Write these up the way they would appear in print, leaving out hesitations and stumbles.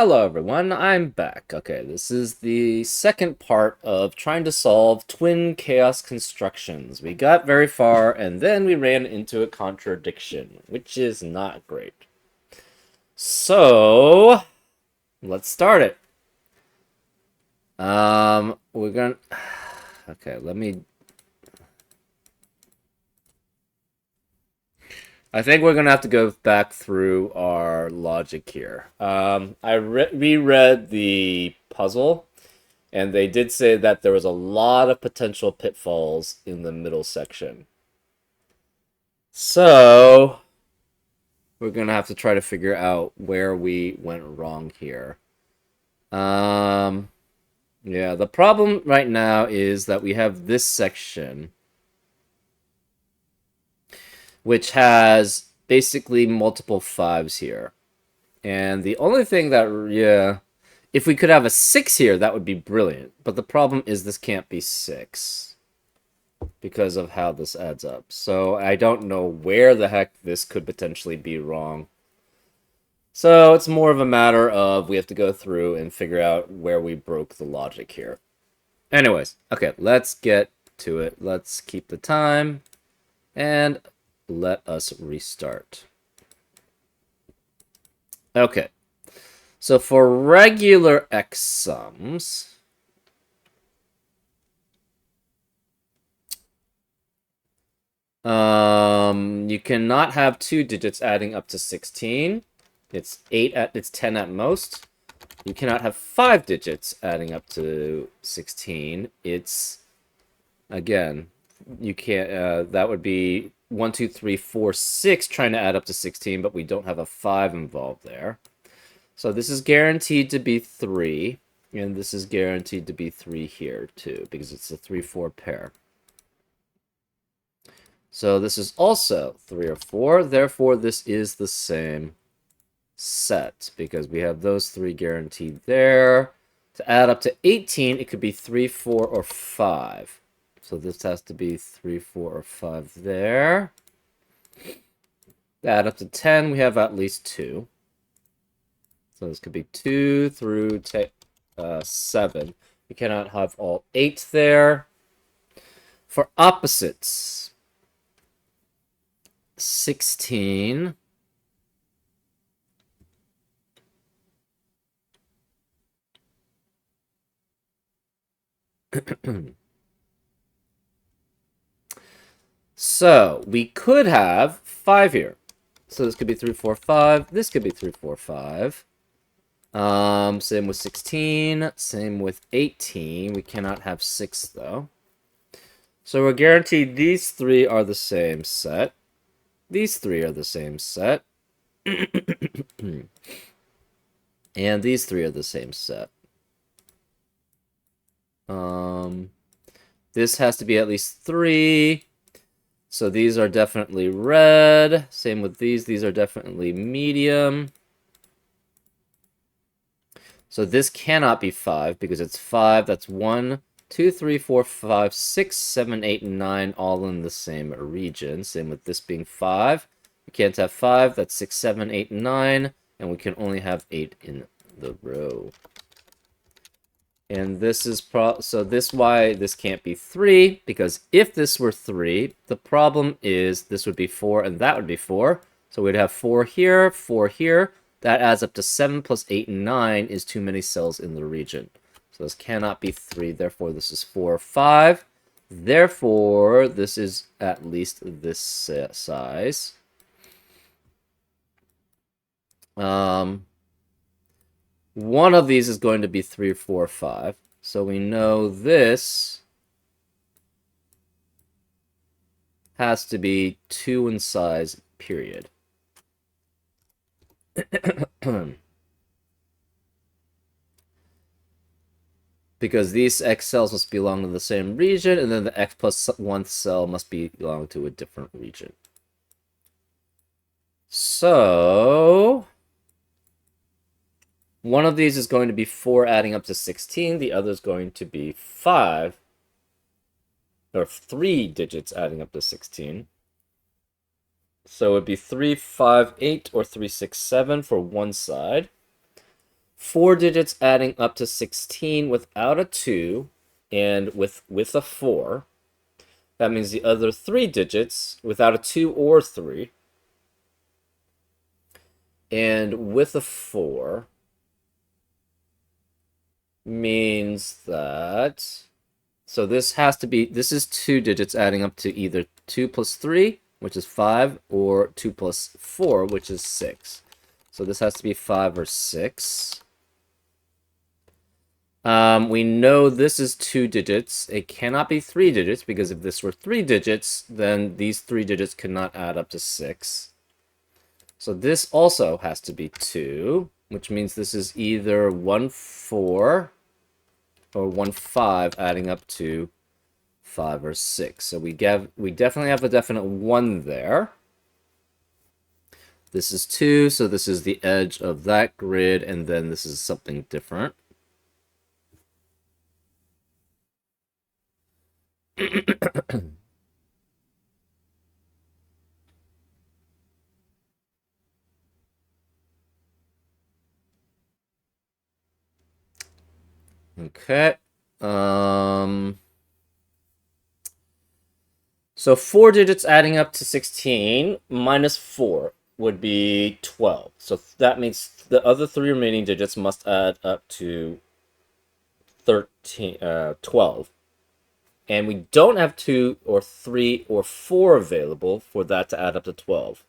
Hello everyone, I'm back. Okay, this is the second part of trying to solve twin chaos constructions. We got very far and then we ran into a contradiction, which is not great. So, let's start it. We're gonna... Okay, let me... I think we're gonna have to go back through our logic here. I reread the puzzle, and they did say that there was a lot of potential pitfalls in the middle section. So, we're gonna have to try to figure out where we went wrong here. Yeah, the problem right now is that we have this section, which has basically multiple fives here. And the only thing that, yeah, if we could have a 6 here, that would be brilliant. But the problem is this can't be 6 because of how this adds up. So I don't know where the heck this could potentially be wrong. So it's more of a matter of we have to go through and figure out where we broke the logic here. Anyways, okay, let's get to it. Let's keep the time and let us restart. Okay, so for regular x sums, you cannot have 2 digits adding up to 16. It's 10 at most. You cannot have 5 digits adding up to 16. It's, again, you can't, that would be 1, 2, 3, 4, 6 trying to add up to 16, but we don't have a 5 involved there. So this is guaranteed to be 3, and this is guaranteed to be 3 here too, because it's a 3-4 pair. So this is also 3 or 4, therefore this is the same set, because we have those 3 guaranteed there. To add up to 18, it could be 3, 4, or 5. So this has to be 3, 4, or 5 there. To add up to 10, we have at least 2. So this could be 2 through 7. We cannot have all 8 there. For opposites, 16. So we could have 5 here. So this could be 3, 4, 5. This could be 3, 4, 5. Same with 16. Same with 18. We cannot have 6 though. So we're guaranteed these 3 are the same set. These 3 are the same set. And these 3 are the same set. This has to be at least 3. So these are definitely red. Same with these. These are definitely medium. So this cannot be 5 because it's 5. That's 1, 2, 3, 4, 5, 6, 7, 8, and 9 all in the same region. Same with this being 5. We can't have 5. That's 6, 7, 8, and 9. And we can only have 8 in the row. And this is so this why this can't be 3, because if this were 3, the problem is this would be 4 and that would be 4. So we'd have 4 here, 4 here. That adds up to 7 plus 8 and 9 is too many cells in the region. So this cannot be 3, therefore this is 4 or 5. Therefore, this is at least this size. One of these is going to be 3, 4, 5. So we know this has to be 2 in size, period. Because these X cells must belong to the same region, and then the X plus 1 cell must belong to a different region. So one of these is going to be 4 adding up to 16. The other is going to be 5. Or 3 digits adding up to 16. So it would be 3, 5, 8, or 3, 6, 7 for one side. 4 digits adding up to 16 without a 2 and with a 4. That means the other 3 digits without a 2 or 3 and with a 4 means that, so this has to be, this is 2 digits adding up to either 2 plus 3, which is 5, or 2 plus 4, which is 6. So this has to be 5 or 6. We know this is 2 digits. It cannot be 3 digits, because if this were 3 digits, then these 3 digits could not add up to 6. So this also has to be 2, which means this is either 1, 4 or 1, 5 adding up to 5 or 6. So we definitely have a definite 1 there. This is 2, so this is the edge of that grid, and then this is something different. Okay. So 4 digits adding up to 16 minus 4 would be 12. So that means the other 3 remaining digits must add up to 12. And we don't have 2 or 3 or 4 available for that to add up to 12.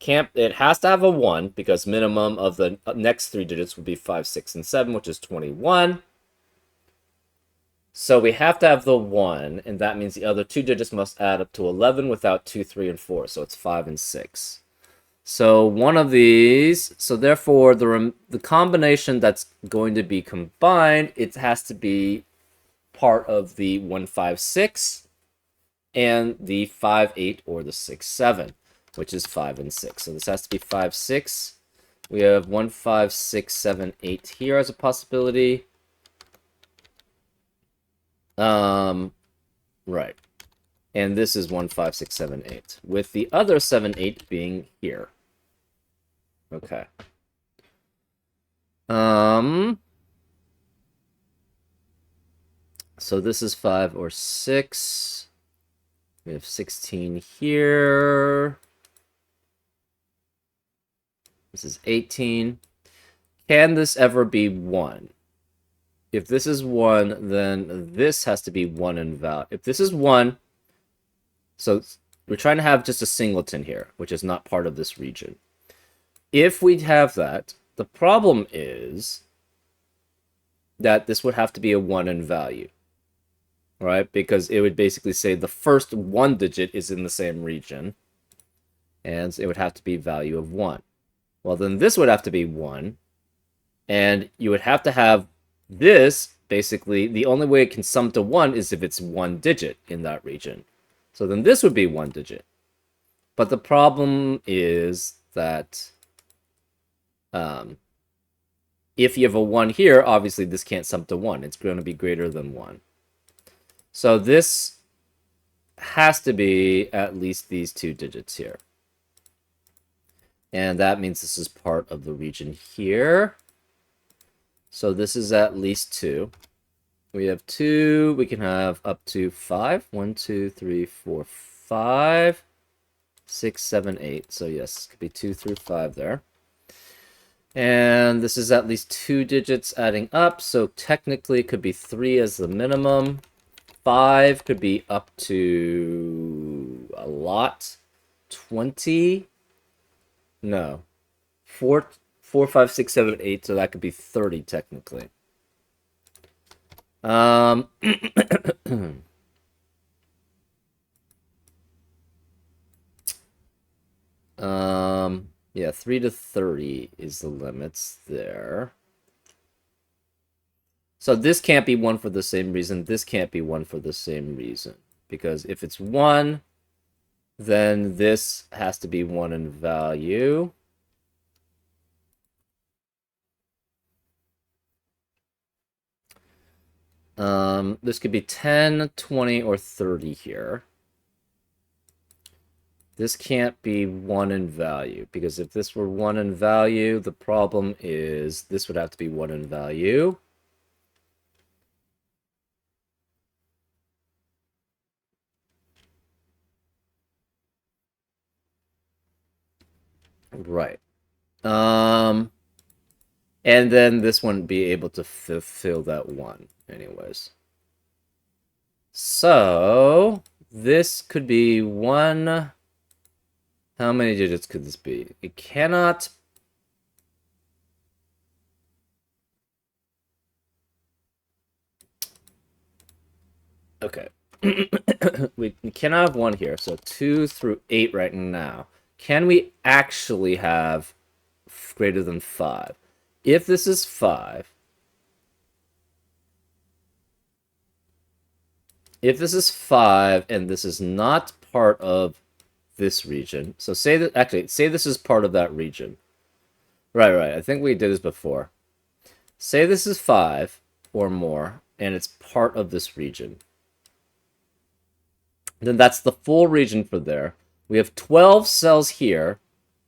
It has to have a 1, because minimum of the next 3 digits would be 5, 6, and 7, which is 21. So we have to have the 1, and that means the other 2 digits must add up to 11 without 2, 3, and 4, so it's 5 and 6. So one of these, so therefore the combination that's going to be combined, it has to be part of the 156 and the 5, 8, or the 6, 7, which is 5 and 6. So this has to be 5, 6. We have 1, 5, 6, 7, 8 here as a possibility. Right. And this is 1, 5, 6, 7, 8, with the other 7, 8 being here. Okay. So this is 5 or 6. We have 16 here. This is 18. Can this ever be 1? If this is 1, then this has to be 1 in value. If this is 1, so we're trying to have just a singleton here, which is not part of this region. If we have that, the problem is that this would have to be a 1 in value, right? Because it would basically say the first 1 digit is in the same region, and it would have to be value of 1. Well, then this would have to be 1, and you would have to have this, basically, the only way it can sum to 1 is if it's 1 digit in that region. So then this would be 1 digit. But the problem is that if you have a 1 here, obviously this can't sum to 1. It's going to be greater than 1. So this has to be at least these 2 digits here. And that means this is part of the region here. So this is at least 2. We have 2. We can have up to 5. 1, 2, 3, 4, 5. 6, 7, 8. So yes, it could be 2 through 5 there. And this is at least 2 digits adding up. So technically it could be 3 as the minimum. 5 could be up to a lot. 20. No. 4, 5, 6, 7, 8. So that could be 30 technically. Yeah, 3 to 30 is the limits there. So this can't be 1 for the same reason. This can't be 1 for the same reason. Because if it's 1, then this has to be 1 in value. This could be 10, 20, or 30 here. This can't be 1 in value, because if this were 1 in value, the problem is this would have to be 1 in value. Right. And then this wouldn't be able to fulfill that 1 anyways. So, this could be 1... How many digits could this be? It cannot... Okay. We cannot have 1 here, so 2 through 8 right now. Can we actually have greater than 5? If this is 5... If this is 5 and this is not part of this region, so say that, actually, say this is part of that region. Right, I think we did this before. Say this is 5 or more, and it's part of this region. Then that's the full region for there. We have 12 cells here,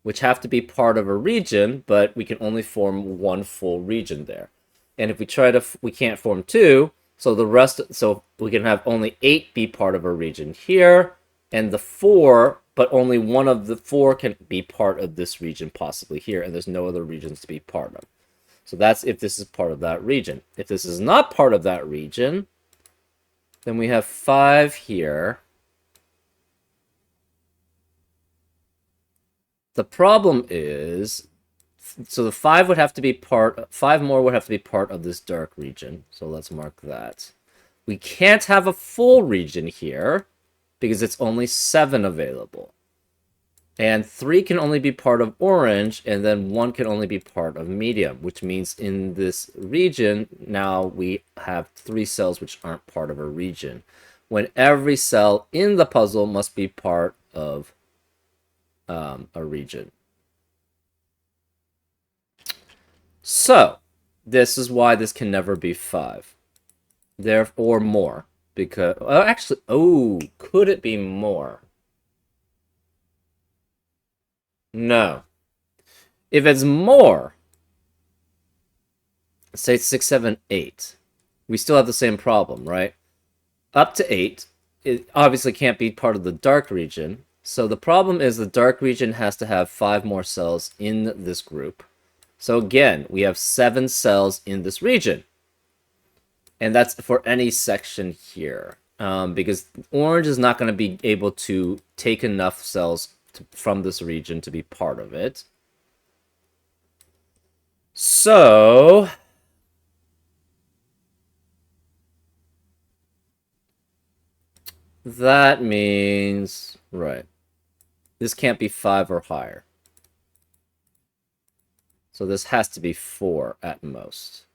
which have to be part of a region, but we can only form 1 full region there. And if we try to, we can't form 2, so the rest, so we can have only 8 be part of a region here, and the 4, but only 1 of the 4 can be part of this region possibly here, and there's no other regions to be part of. So that's if this is part of that region. If this is not part of that region, then we have 5 here. The problem is, so the 5 would have to be 5 more would have to be part of this dark region. So let's mark that. We can't have a full region here because it's only 7 available. And 3 can only be part of orange, and then 1 can only be part of medium, which means in this region, now we have 3 cells which aren't part of a region, when every cell in the puzzle must be part of a region. So, this is why this can never be 5. Or more. Because, actually, could it be more? No. If it's more, say 6, 7, 8, we still have the same problem, right? Up to 8, it obviously can't be part of the dark region. So the problem is the dark region has to have 5 more cells in this group. So again, we have 7 cells in this region. And that's for any section here. Because orange is not going to be able to take enough cells from this region to be part of it. So... that means... right. This can't be 5 or higher. So this has to be 4 at most.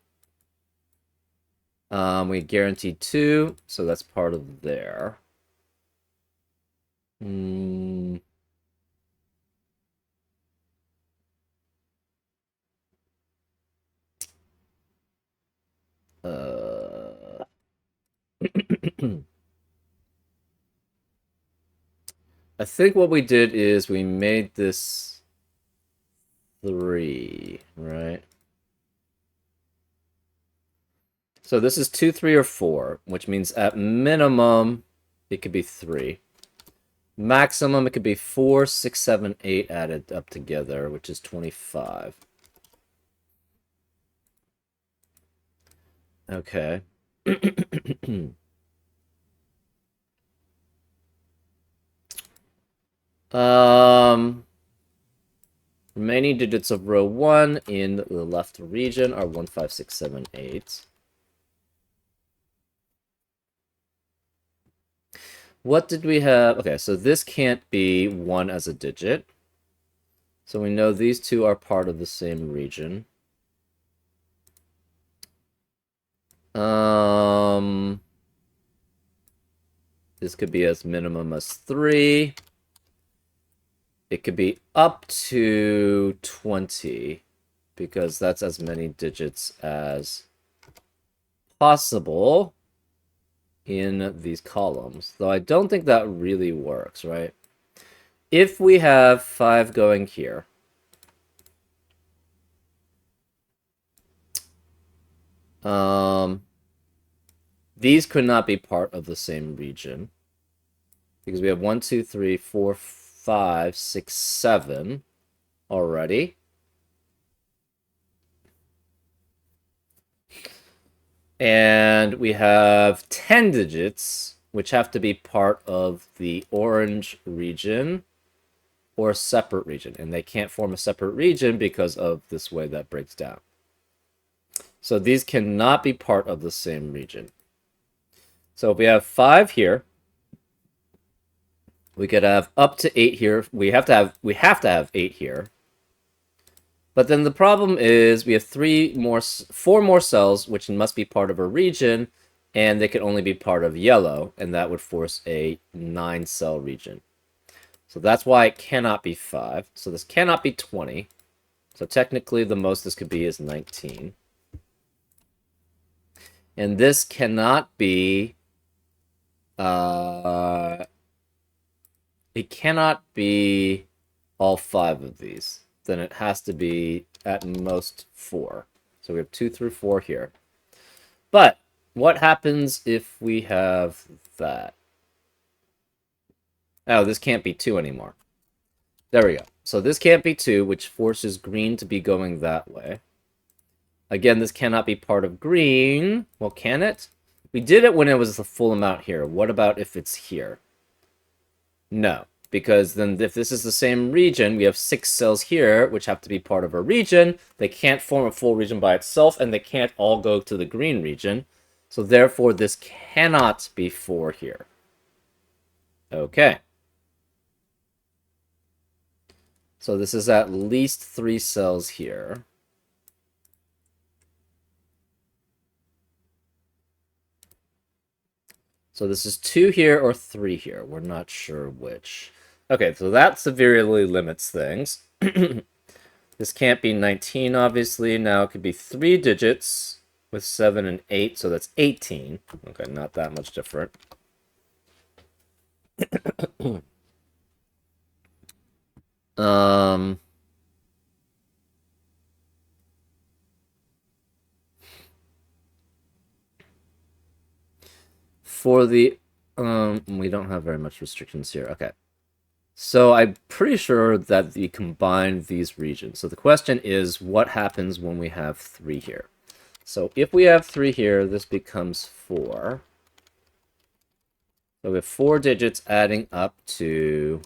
We guaranteed 2, so that's part of there. I think what we did is we made this 3, right? So this is 2, 3, or 4, which means at minimum, it could be 3. Maximum, it could be 4, 6, 7, 8 added up together, which is 25. Okay. Remaining digits of row 1 in the left region are 1, 5, 6, 7, 8. What did we have? Okay, so this can't be 1 as a digit. So we know these two are part of the same region. This could be as minimum as 3. It could be up to 20, because that's as many digits as possible in these columns. Though I don't think that really works, right? if we have 5 going here, these could not be part of the same region because we have 1, 2, 3, 4, 5, 6, 7 already. And we have 10 digits, which have to be part of the orange region or a separate region. And they can't form a separate region because of this way that breaks down. So these cannot be part of the same region. So if we have 5 here, we could have up to 8 here. We have to have 8 here. But then the problem is we have 4 more cells which must be part of a region, and they can only be part of yellow, and that would force a 9-cell region. So that's why it cannot be 5. So this cannot be 20. So technically the most this could be is 19. And this cannot be it cannot be all 5 of these. Then it has to be at most 4. So we have 2 through 4 here. But what happens if we have that? Oh, this can't be 2 anymore. There we go. So this can't be 2, which forces green to be going that way. Again, this cannot be part of green. Well, can it? We did it when it was the full amount here. What about if it's here? No, because then if this is the same region, we have 6 cells here, which have to be part of a region. They can't form a full region by itself, and they can't all go to the green region. So therefore, this cannot be 4 here. Okay. So this is at least 3 cells here. So this is 2 here or 3 here. We're not sure which. Okay, so that severely limits things. This can't be 19, obviously. Now it could be 3 digits with 7 and 8, so that's 18. Okay, not that much different. For the, we don't have very much restrictions here. Okay. So I'm pretty sure that we combine these regions. So the question is, what happens when we have 3 here? So if we have 3 here, this becomes 4. So we have 4 digits adding up to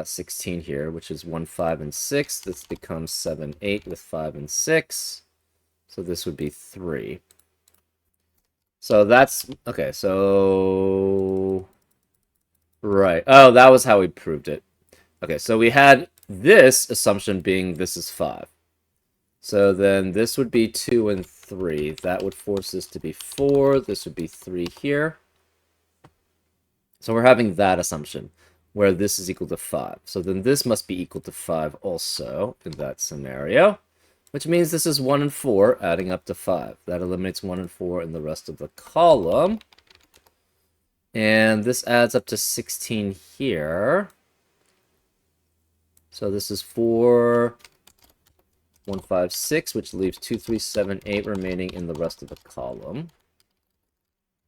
16 here, which is 1, 5, and 6. This becomes 7, 8 with 5 and 6. So this would be 3. So that's, okay, so, right. Oh, that was how we proved it. Okay, so we had this assumption being this is 5. So then this would be 2 and 3. That would force this to be 4. This would be 3 here. So we're having that assumption, where this is equal to 5. So then this must be equal to 5 also in that scenario, which means this is 1 and 4 adding up to 5. That eliminates 1 and 4 in the rest of the column. And this adds up to 16 here. So this is 4, 1, 5, 6, which leaves 2, 3, 7, 8 remaining in the rest of the column.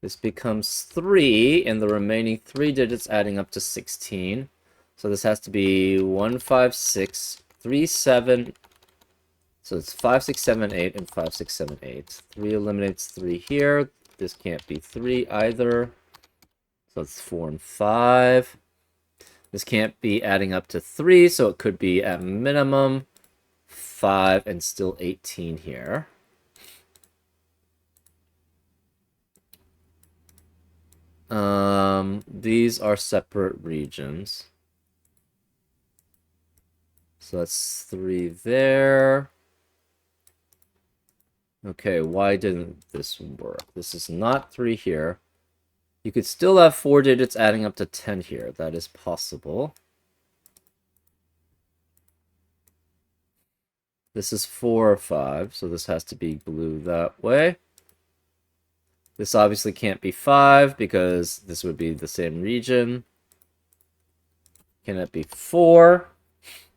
This becomes 3, and the remaining 3 digits adding up to 16. So this has to be 1, 5, 6, 3, 7. So it's 5, 6, 7, 8, and 5, 6, 7, 8. 3 eliminates 3 here. This can't be 3 either. So it's 4 and 5. This can't be adding up to 3, so it could be at minimum 5 and still 18 here. These are separate regions. So that's 3 there. Okay, why didn't this work? This is not 3 here. You could still have 4 digits adding up to 10 here. That is possible. This is 4 or 5, so this has to be blue that way. This obviously can't be 5 because this would be the same region. Can it be 4?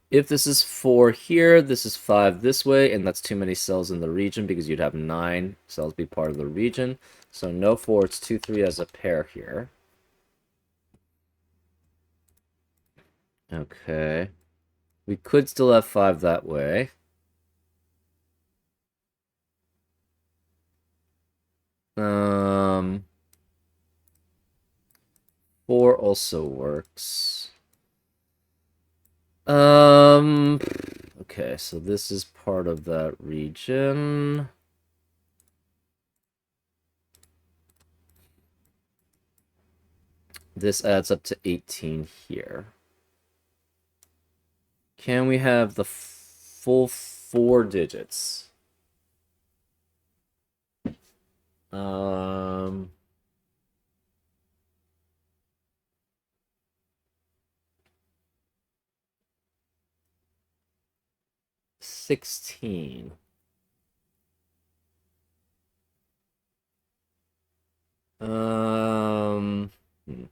If this is 4 here, this is 5 this way, and that's too many cells in the region because you'd have 9 cells be part of the region. So no 4, it's 2, 3 as a pair here. Okay. We could still have 5 that way. Um, 4 also works. Okay, so this is part of that region. This adds up to 18 here. Can we have the full 4 digits? Um... 16. Um, hmm.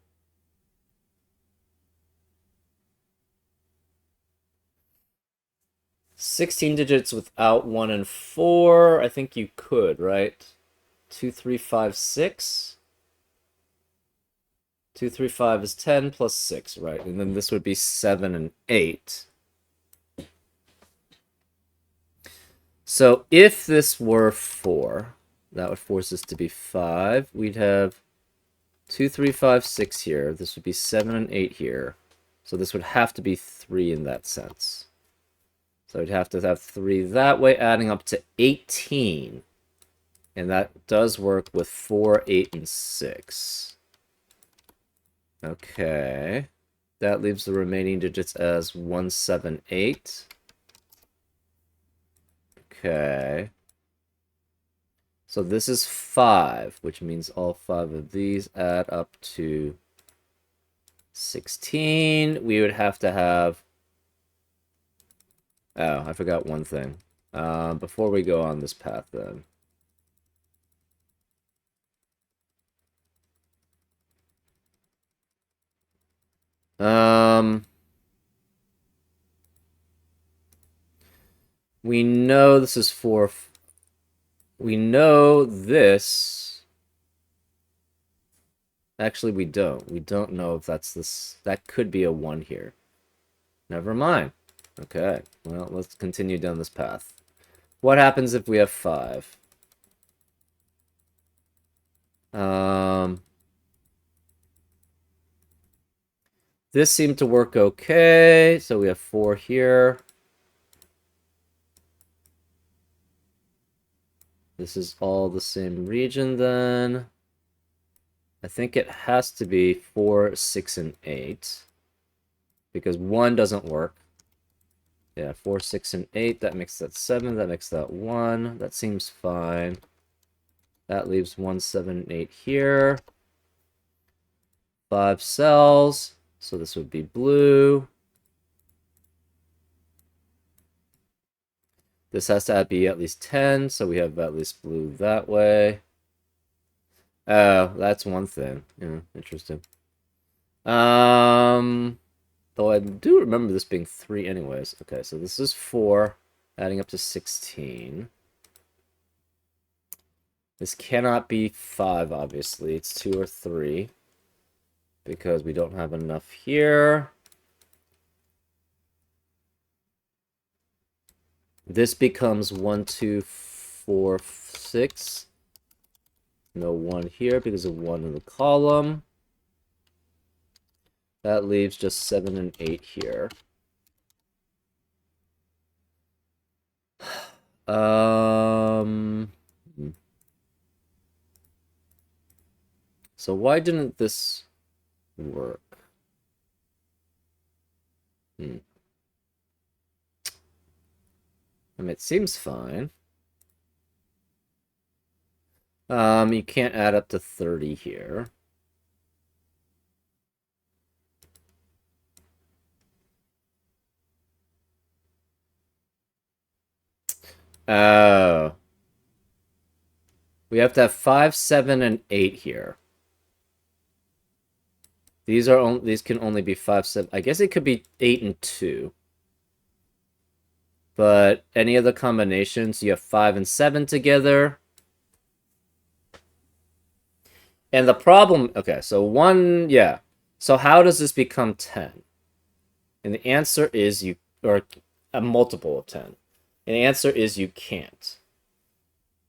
16 digits without 1 and 4. I think you could, right? 2, 3, 5, 6. 2, 3, 5 is 10 plus 6, right? And then this would be 7 and 8. So if this were 4, that would force this to be 5. We'd have 2, 3, 5, 6 here. This would be 7 and 8 here. So this would have to be 3 in that sense. So we'd have to have 3 that way, adding up to 18. And that does work with 4, 8, and 6. Okay. That leaves the remaining digits as 1, 7, 8. Okay. So this is 5, which means all 5 of these add up to 16. We would have to have... Oh, I forgot one thing. Before we go on this path, then. We know this is 4. We know this. Actually, we don't. We don't know if that's this. That could be a 1 here. Never mind. Okay. Well, let's continue down this path. What happens if we have 5? This seemed to work okay. So we have 4 here. This is all the same region then. I think it has to be 4, 6, and 8. Because 1 doesn't work. Yeah, 4, 6, and 8. That makes that 7. That makes that 1. That seems fine. That leaves 1, 7, and 8 here. 5 cells. So this would be blue. This has to be at least 10, so we have at least blue that way. Oh, that's one thing. Yeah, interesting. Though I do remember this being 3 anyways. Okay, so this is 4, adding up to 16. This cannot be 5, obviously. It's 2 or 3. Because we don't have enough here. This becomes 1, 2, 4, 6. No 1 here because of 1 in the column. That leaves just 7 and 8 here. So why didn't this work? I mean, it seems fine. You can't add up to 30 here. Oh. We have to have 5, 7, and 8 here. These can only be 5, 7. I guess it could be 8 and 2. But any other combinations, you have 5 and 7 together. And the problem, okay, so 1, yeah. So how does this become 10? And the answer is or a multiple of 10. And the answer is you can't.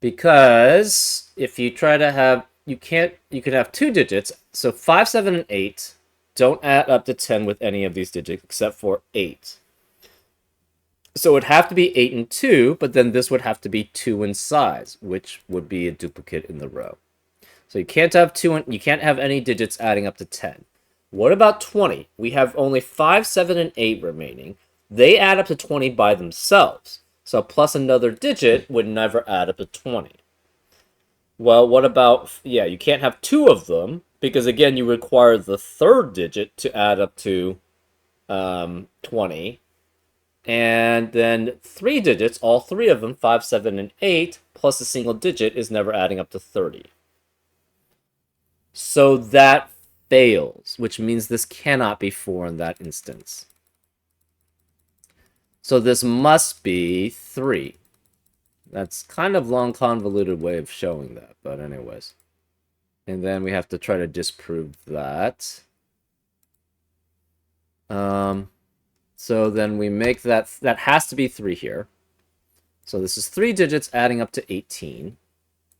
Because if you try to have, you could have 2 digits. So 5, 7, and 8 don't add up to 10 with any of these digits except for 8. So it would have to be 8 and 2, but then this would have to be 2 in size, which would be a duplicate in the row. So you can't have you can't have any digits adding up to 10. What about 20? We have only 5, 7, and 8 remaining. They add up to 20 by themselves. So plus another digit would never add up to 20. Well, what about, yeah, you can't have 2 of them, because again, you require the third digit to add up to 20. And then 3 digits, all 3 of them, 5, 7, and 8, plus a single digit is never adding up to 30. So that fails, which means this cannot be 4 in that instance. So this must be 3. That's kind of long, convoluted way of showing that, but anyways. And then we have to try to disprove that. So then we make that has to be 3 here. So this is 3 digits adding up to 18.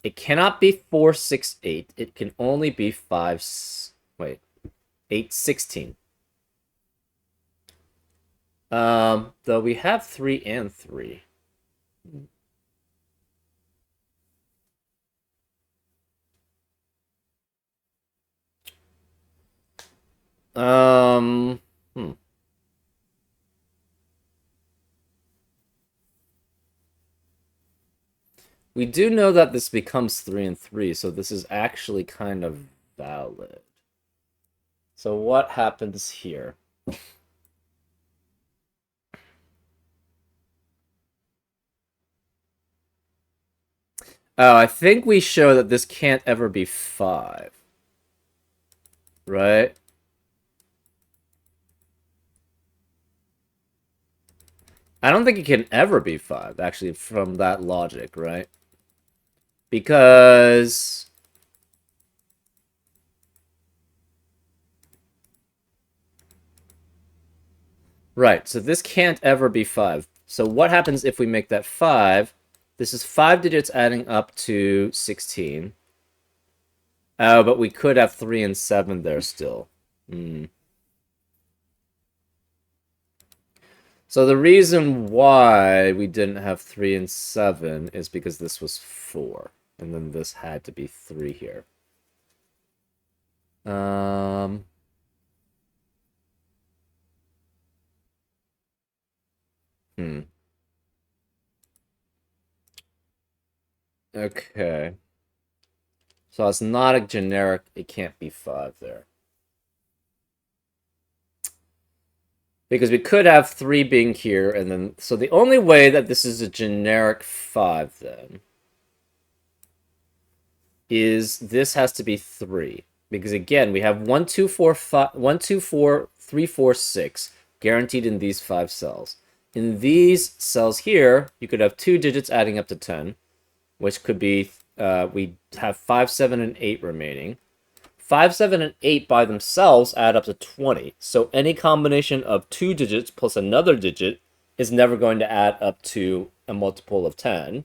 It cannot be 4, 6, 8. It can only be 8, 16. Though we have 3 and 3. We do know that this becomes 3 and 3, so this is actually kind of valid. So what happens here? Oh, I think we show that this can't ever be 5. Right? I don't think it can ever be 5, actually, from that logic, right? Because... Right, so this can't ever be 5. So what happens if we make that 5? This is 5 digits adding up to 16. Oh, but we could have 3 and 7 there still. So the reason why we didn't have 3 and 7 is because this was 4. And then this had to be 3 here. Okay. So it's not a generic, it can't be 5 there. Because we could have 3 being here, and then... So the only way that this is a generic 5, then, is this has to be 3. Because, again, we have 1, 2, 4, 5... 1, 2, 4, 3, 4, 6 guaranteed in these 5 cells. In these cells here, you could have 2 digits adding up to 10, which could be... we have 5, 7, and 8 remaining. 5, 7, and 8 by themselves add up to 20. So any combination of 2 digits plus another digit is never going to add up to a multiple of 10.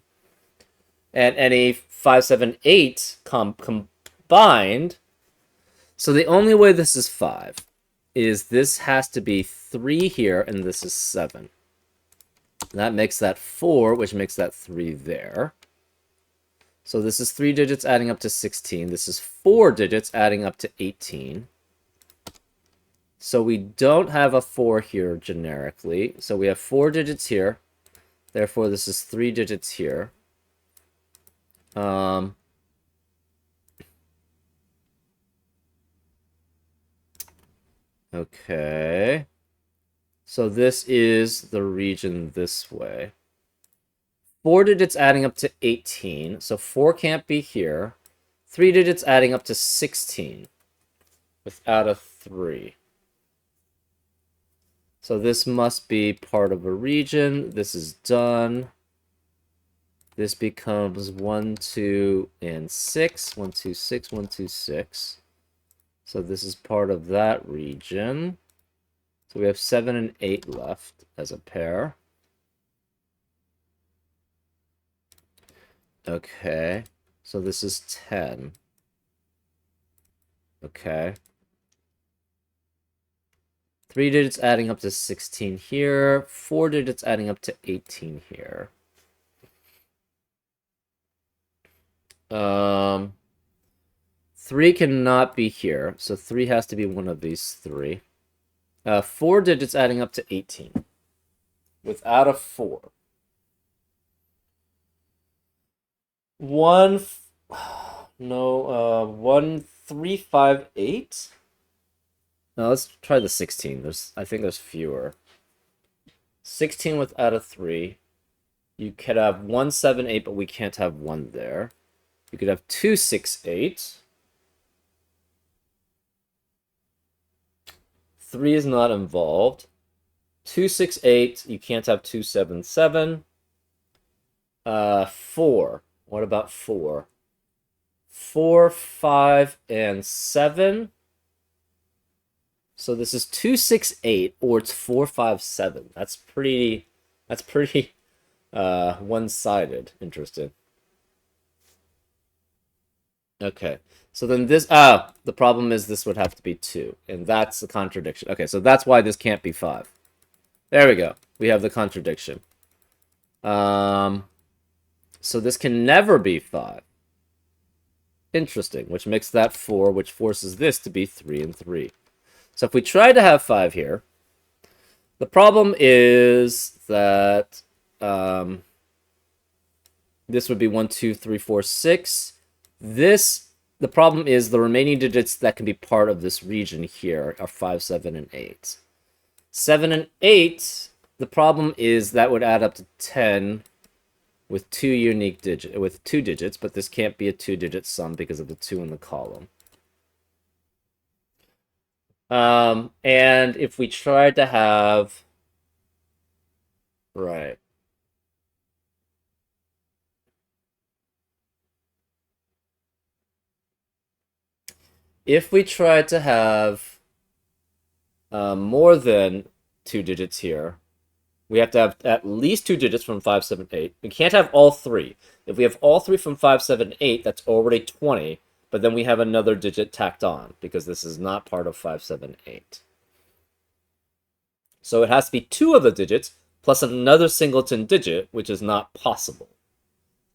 And any 5, 7, 8 combined. So the only way this is 5 is this has to be 3 here, and this is 7. That makes that 4, which makes that 3 there. So this is 3 digits adding up to 16. This is 4 digits adding up to 18. So we don't have a 4 here generically. So we have 4 digits here. Therefore, this is 3 digits here. Okay. So this is the region this way. 4 digits adding up to 18. So 4 can't be here. 3 digits adding up to 16 without a 3. So this must be part of a region. This is done. This becomes 1, 2, and 6. 1, 2, 6, 1, 2, 6. So this is part of that region. So we have 7 and 8 left as a pair. Okay. So this is 10. Okay. 3 digits adding up to 16 here. 4 digits adding up to 18 here. 3 cannot be here, so 3 has to be one of these 3. 4 digits adding up to 18. Without a 4. 1, no, 1, 3, 5, 8? No, let's try the 16. I think there's fewer. 16 without a 3. You could have 1, 7, 8, but we can't have 1 there. You could have 2, 6, 8. 3 is not involved. 2, 6, 8. You can't have 2, 7, 7. 4. What about 4? 4, 5, and 7. So this is 2, 6, 8, or it's 4, 5, 7. That's pretty one-sided. Interesting. Okay. So then this the problem is this would have to be 2, and that's the contradiction. Okay, so that's why this can't be 5. There we go. We have the contradiction. So this can never be 5. Interesting, which makes that 4, which forces this to be 3 and 3. So if we try to have 5 here, the problem is that this would be 1, 2, 3, 4, 6. The problem is the remaining digits that can be part of this region here are 5, 7, and 8. 7 and 8, the problem is that would add up to 10 with 2 digits, but this can't be a 2-digit sum because of the 2 in the column. And if we try to have... Right. If we try to have more than 2 digits here, we have to have at least 2 digits from 5, 7, 8. We can't have all 3. If we have all 3 from 5, 7, 8, that's already 20, but then we have another digit tacked on, because this is not part of 5, 7, 8. So it has to be 2 of the digits, plus another singleton digit, which is not possible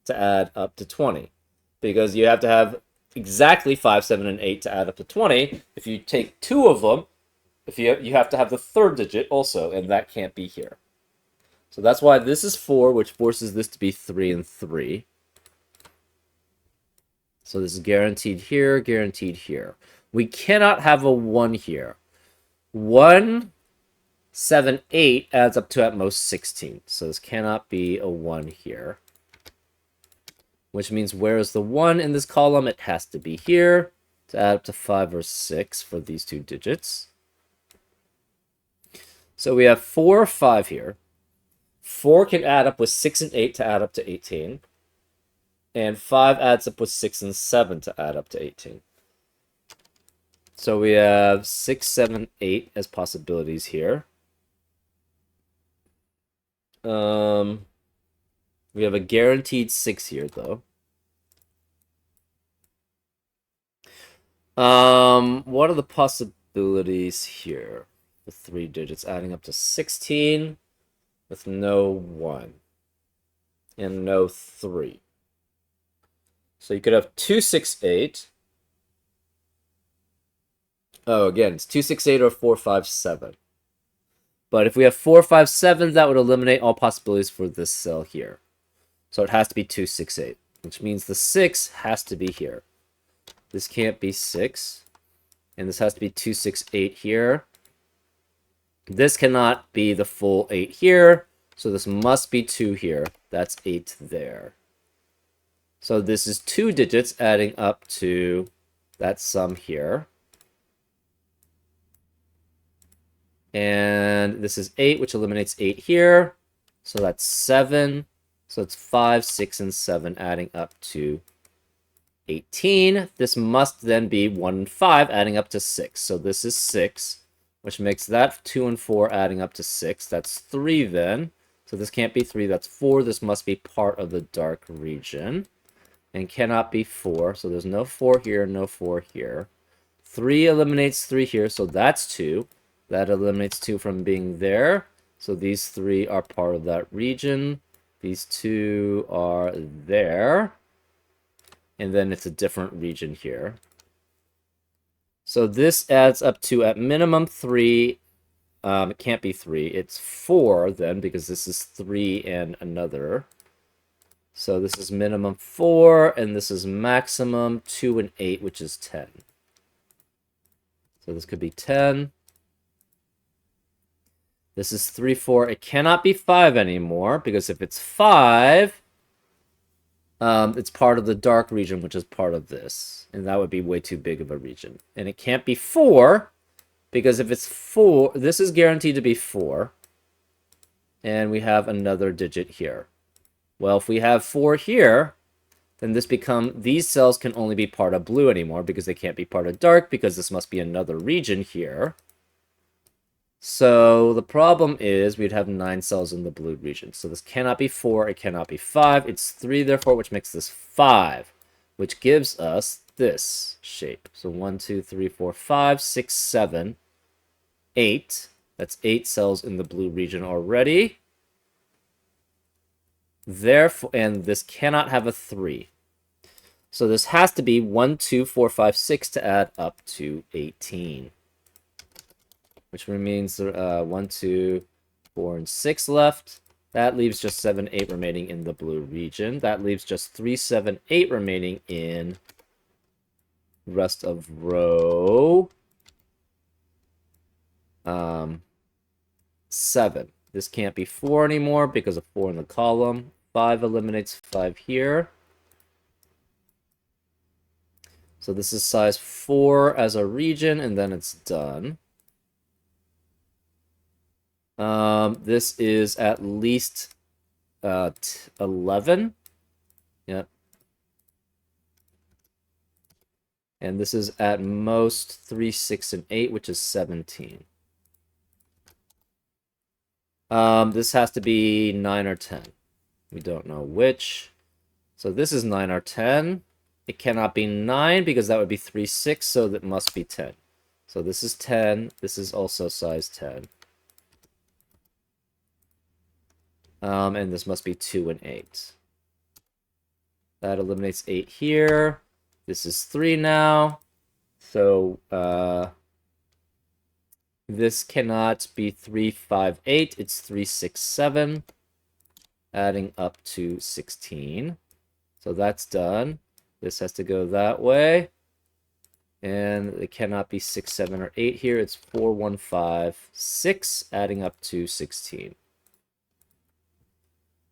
to add up to 20. Because you have to have exactly 5, 7, and 8 to add up to 20. If you take 2 of them, you have to have the third digit also, and that can't be here. So that's why this is 4, which forces this to be 3 and 3. So this is guaranteed here, guaranteed here. We cannot have a 1 here. 1, 7, 8 adds up to at most 16. So this cannot be a 1 here. Which means where is the 1 in this column? It has to be here to add up to 5 or 6 for these 2 digits. So we have 4 or 5 here. 4 can add up with 6 and 8 to add up to 18. And 5 adds up with 6 and 7 to add up to 18. So we have 6, 7, 8 as possibilities here. We have a guaranteed 6 here, though. What are the possibilities here? The 3 digits adding up to 16 with no 1 and no 3. So you could have 2, 6, 8. Oh, again, it's 2, 6, 8 or 4, 5, 7. But if we have 4, 5, 7, that would eliminate all possibilities for this cell here. So it has to be 2, 6, 8, which means the 6 has to be here. This can't be 6. And this has to be 2, 6, 8 here. This cannot be the full 8 here. So this must be 2 here. That's 8 there. So this is 2 digits adding up to that sum here. And this is 8, which eliminates 8 here. So that's 7. So it's 5, 6, and 7, adding up to 18. This must then be 1 and 5, adding up to 6. So this is 6, which makes that 2 and 4, adding up to 6. That's 3 then. So this can't be 3, that's 4. This must be part of the dark region. And cannot be 4. So there's no 4 here, no 4 here. 3 eliminates 3 here, so that's 2. That eliminates 2 from being there. So these 3 are part of that region. These 2 are there. And then it's a different region here. So this adds up to, at minimum, 3. It can't be 3. It's 4 then, because this is 3 and another. So this is minimum 4, and this is maximum 2 and 8, which is 10. So this could be 10. This is 3, 4. It cannot be 5 anymore, because if it's 5, it's part of the dark region, which is part of this. And that would be way too big of a region. And it can't be 4, because if it's 4, this is guaranteed to be 4. And we have another digit here. Well, if we have 4 here, then these cells can only be part of blue anymore, because they can't be part of dark, because this must be another region here. So the problem is we'd have 9 cells in the blue region. So this cannot be 4, it cannot be 5. It's 3, therefore, which makes this 5, which gives us this shape. So 1, 2, 3, 4, 5, 6, 7, 8. That's 8 cells in the blue region already. Therefore, and this cannot have a 3. So this has to be 1, 2, 4, 5, 6 to add up to 18. Which means 1, 2, 4, and 6 left. That leaves just 7, 8 remaining in the blue region. That leaves just 3, 7, 8 remaining in rest of row 7. This can't be 4 anymore because of 4 in the column. 5 eliminates 5 here. So this is size 4 as a region, and then it's done. This is at least 11. Yep. And this is at most 3, 6, and 8, which is 17. This has to be 9 or 10. We don't know which. So this is 9 or 10. It cannot be 9 because that would be 3, 6, so that must be 10. So this is 10. This is also size 10. And this must be 2 and 8. That eliminates 8 here. This is 3 now. So this cannot be 3, 5, 8. It's 3, 6, 7. Adding up to 16. So that's done. This has to go that way. And it cannot be 6, 7, or 8 here. It's 4, 1, 5, 6, adding up to 16.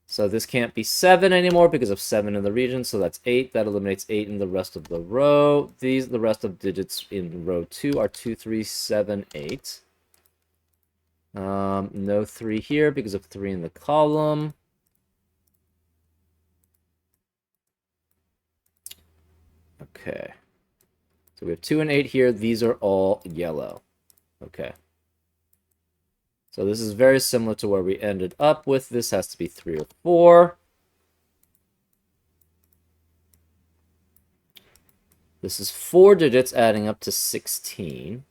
So this can't be 7 anymore because of 7 in the region, so that's 8. That eliminates 8 in the rest of the row. The rest of digits in row 2 are 2, 3, 7, 8. No 3 here because of 3 in the column. Okay. So we have 2 and 8 here. These are all yellow. Okay. So this is very similar to where we ended up with. This has to be 3 or 4. This is 4 digits adding up to 16.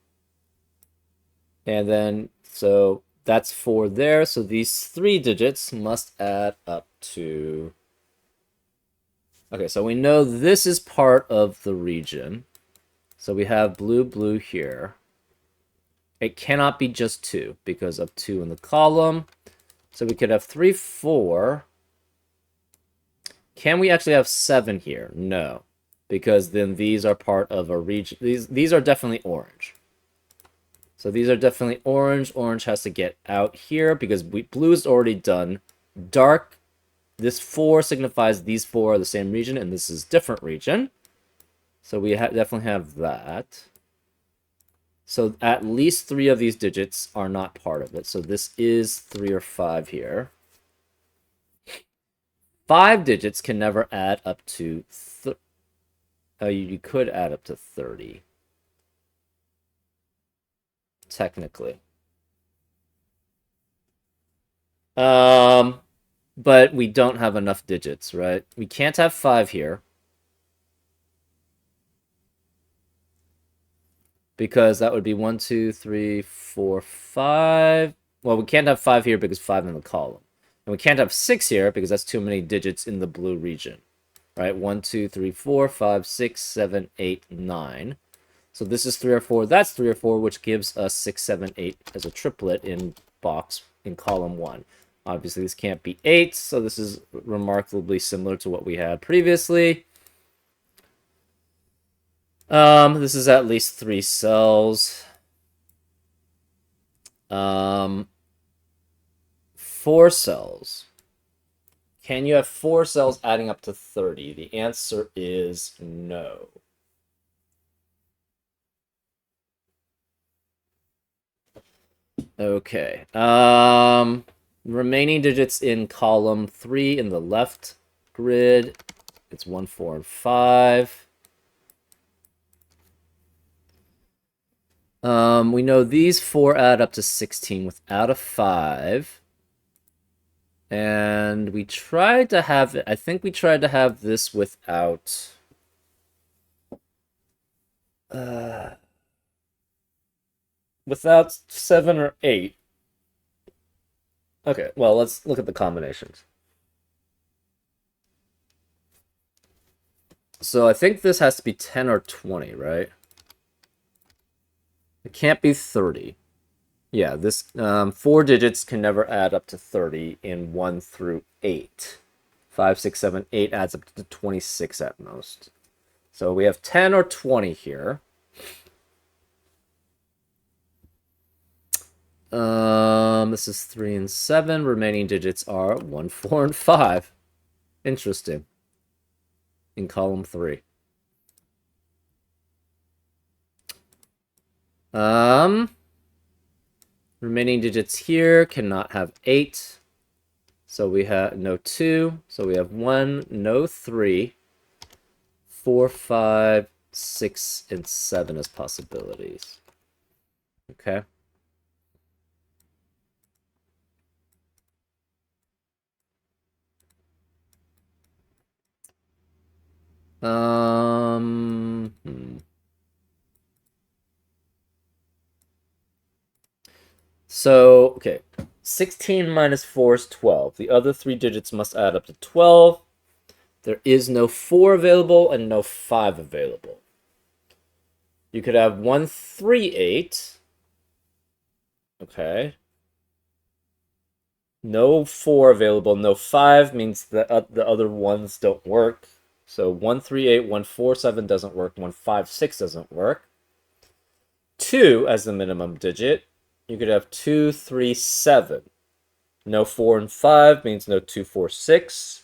And then, so that's 4 there. So these 3 digits must add up to... Okay, so we know this is part of the region. So we have blue, blue here. It cannot be just 2 because of 2 in the column. So we could have 3, 4. Can we actually have 7 here? No, because then these are part of a region. These are definitely orange. So these are definitely orange. Orange has to get out here because blue is already done. Dark, this 4 signifies these 4 are the same region, and this is different region. So we definitely have that. So at least 3 of these digits are not part of it. So this is 3 or 5 here. 5 digits can never add up to... you could add up to 30. Technically. But we don't have enough digits, right? We can't have 5 here. Because that would be 1, 2, 3, 4, 5. Well, we can't have 5 here because 5 in the column. And we can't have 6 here because that's too many digits in the blue region. Right? 1, 2, 3, 4, 5, 6, 7, 8, 9. So this is 3 or 4. That's 3 or 4, which gives us 6, 7, 8 as a triplet in column 1. Obviously, this can't be 8, so this is remarkably similar to what we had previously. This is at least 3 cells. 4 cells. Can you have 4 cells adding up to 30? The answer is no. Okay. Remaining digits in column 3 in the left grid. It's 1, 4, and 5. We know these 4 add up to 16 without a 5. And we tried to have it, I think we tried to have this without... without 7 or 8. Okay, well, let's look at the combinations. So I think this has to be 10 or 20, right? It can't be 30. Yeah, this 4 digits can never add up to 30 in 1 through 8. 5, 6, 7, 8 adds up to 26 at most. So we have 10 or 20 here. This is 3 and 7. Remaining digits are 1, 4, and 5. Interesting. In column 3. Remaining digits here cannot have 8. So we have no 2. So we have 1, no 3, 4, 5, 6, and 7 as possibilities. Okay. So, okay. 16 minus 4 is 12. The other 3 digits must add up to 12. There is no 4 available and no 5 available. You could have 138. Okay. No 4 available, no 5 means that the other ones don't work. So 138, 147 doesn't work, 156 doesn't work. 2 as the minimum digit. You could have 237. No 4 and 5 means no 2, 4, 6.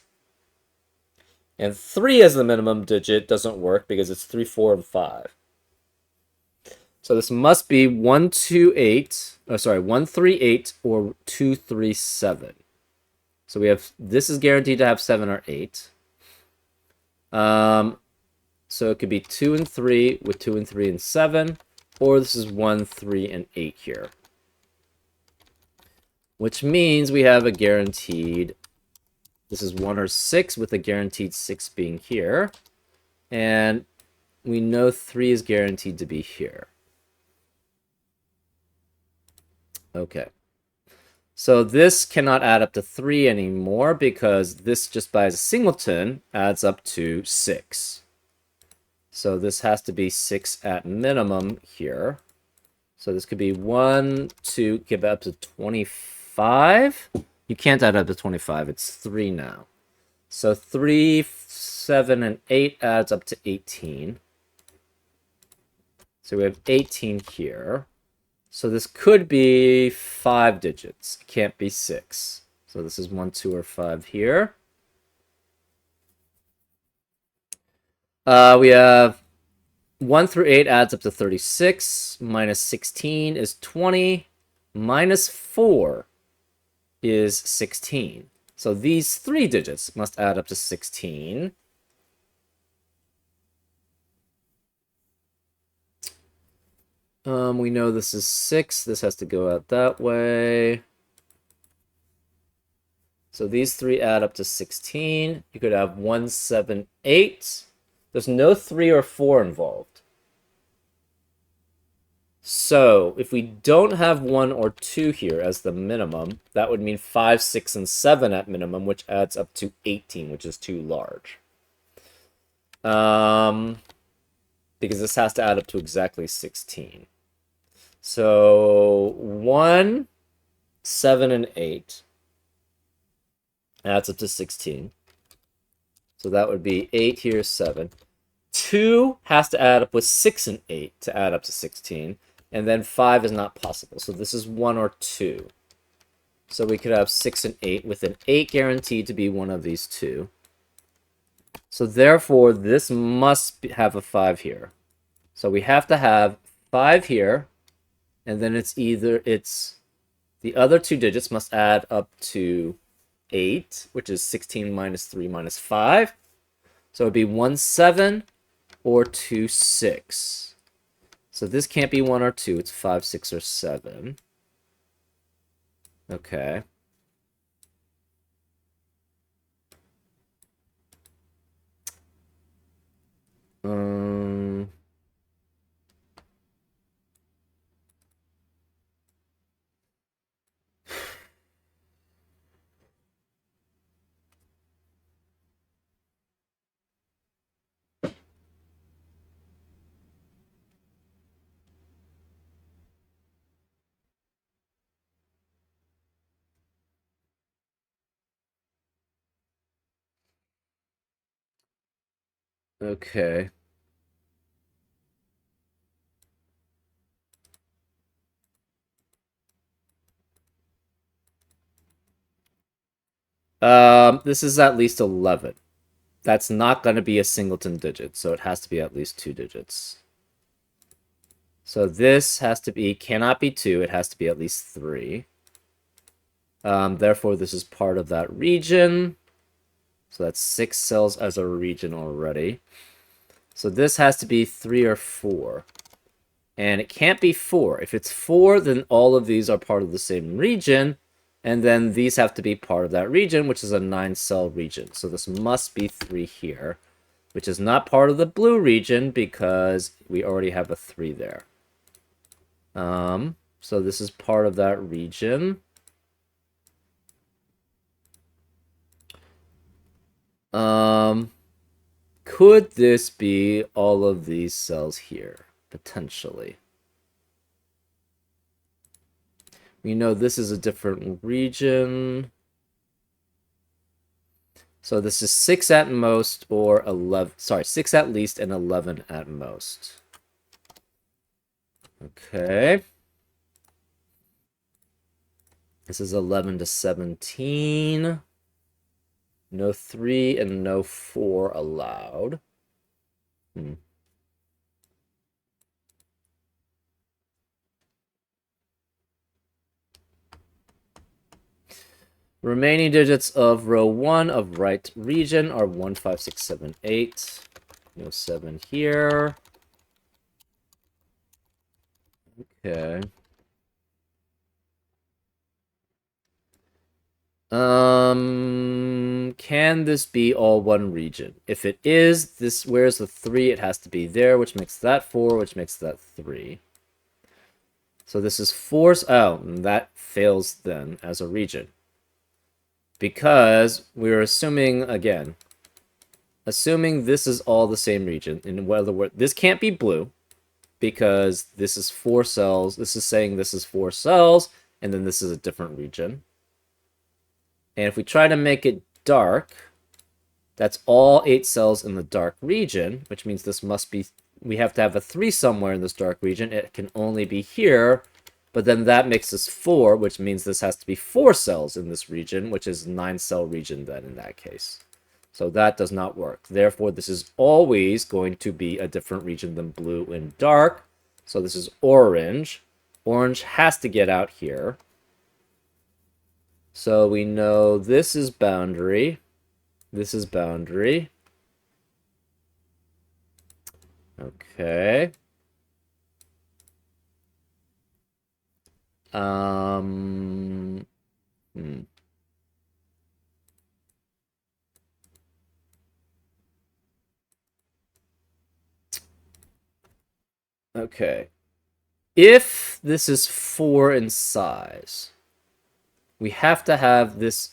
And 3 as the minimum digit doesn't work because it's 3, 4, and 5. So this must be 138 or 237. So we have, this is guaranteed to have 7 or 8. So it could be 2 and 3 with 2 and 3 and 7, or this is 1, 3, and 8 here. Which means we have a guaranteed, this is 1 or 6 with a guaranteed 6 being here. And we know 3 is guaranteed to be here. Okay. So this cannot add up to 3 anymore because this just by a singleton adds up to 6. So this has to be 6 at minimum here. So this could be 1, 2, give up to 25. You can't add up to 25. It's 3 now. So 3, 7, and 8 adds up to 18. So we have 18 here. So this could be 5 digits. It can't be 6. So this is 1, 2, or 5 here. We have 1 through 8 adds up to 36. Minus 16 is 20. Minus 4 is 16. So these 3 digits must add up to 16. We know this is 6. This has to go out that way. So these 3 add up to 16. You could have 1, 7, 8. There's no 3 or 4 involved. So if we don't have 1 or 2 here as the minimum, that would mean 5, 6, and 7 at minimum, which adds up to 18, which is too large. Because this has to add up to exactly 16. So 1, 7, and 8 adds up to 16. So that would be 8 here, 7. 2 has to add up with 6 and 8 to add up to 16. And then 5 is not possible. So this is 1 or 2. So we could have 6 and 8 with an 8 guaranteed to be one of these two. So therefore, this must have a 5 here. So we have to have 5 here. And then it's the other 2 digits must add up to 8, which is 16 minus 3 minus 5. So it would be 1, 7 or 2, 6. So this can't be 1 or 2. It's 5, 6, or 7. Okay. Okay. This is at least 11. That's not going to be a singleton digit, so it has to be at least 2 digits. So this has to be, cannot be 2, it has to be at least 3. Therefore, this is part of that region. So that's 6 cells as a region already. So this has to be 3 or 4. And it can't be 4. If it's 4, then all of these are part of the same region. And then these have to be part of that region, which is a 9-cell region. So this must be 3 here, which is not part of the blue region because we already have a 3 there. So this is part of that region. Could this be all of these cells here? Potentially. We know this is a different region. So this is 6 at most or 11. Sorry, 6 at least and 11 at most. Okay. This is 11 to 17. No 3 and no 4 allowed. Remaining digits of row 1 of right region are 1, 5, 6, 7, 8. No 7 here. Okay. Can this be all one region? If it is, this, where's the 3? It has to be there, which makes that 4, which makes that 3. So this is 4. Oh, that fails then as a region. Because we're assuming, again, assuming this is all the same region. In other words, this can't be blue because this is 4 cells. This is saying this is 4 cells, and then this is a different region. And if we try to make it dark, that's all 8 cells in the dark region, which means this must be, we have to have a 3 somewhere in this dark region. It can only be here, but then that makes this 4, which means this has to be 4 cells in this region, which is 9-cell region then in that case. So that does not work. Therefore, this is always going to be a different region than blue and dark. So this is orange. Orange has to get out here. So we know this is boundary. This is boundary. Okay. Hmm. Okay. If this is 4 in size, we have to have these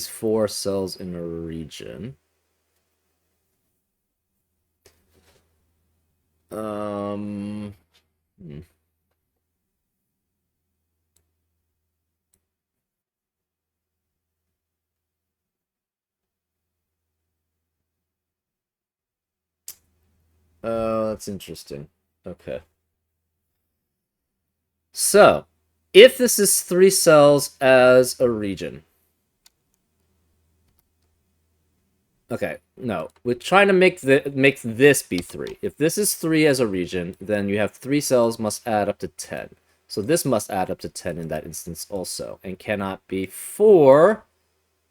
4 cells in a region. Hmm. Oh, that's interesting. Okay. So, if this is 3 cells as a region. Okay, no. We're trying to make this be 3. If this is 3 as a region, then you have 3 cells must add up to 10. So this must add up to 10 in that instance also, and cannot be 4,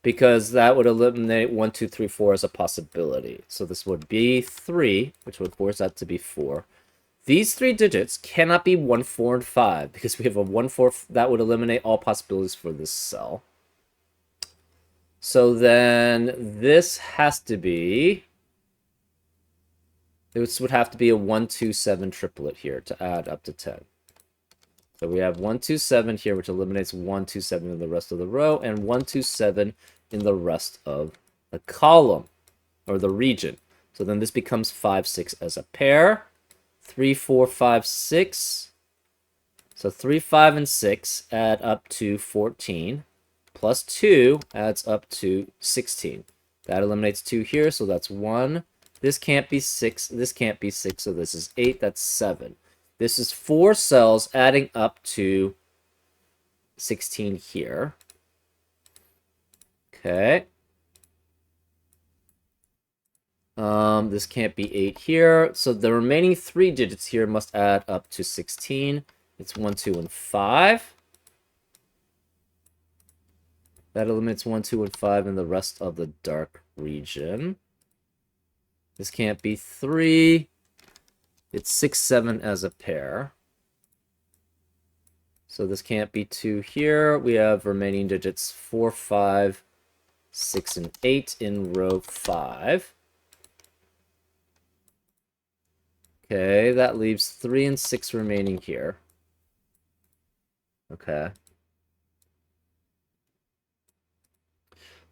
because that would eliminate 1, 2, 3, 4 as a possibility. So this would be 3, which would force that to be 4. These 3 digits cannot be 1, 4, and 5, because we have a 1, 4, that would eliminate all possibilities for this cell. So then this has to be... This would have to be a 1, 2, 7 triplet here to add up to 10. So we have 1, 2, 7 here, which eliminates 1, 2, 7 in the rest of the row, and 1, 2, 7 in the rest of the column, or the region. So then this becomes 5, 6 as a pair. 3, 4, 5, 6. So 3, 5, and 6 add up to 14. Plus 2 adds up to 16. That eliminates 2 here, so that's 1. This can't be 6. This can't be 6, so this is 8. That's 7. This is 4 cells adding up to 16 here. Okay. This can't be 8 here. So the remaining 3 digits here must add up to 16. It's 1, 2, and 5. That eliminates 1, 2, and 5 in the rest of the dark region. This can't be 3. It's 6, 7 as a pair. So this can't be 2 here. We have remaining digits 4, 5, 6, and 8 in row 5. Okay, that leaves 3 and 6 remaining here. Okay.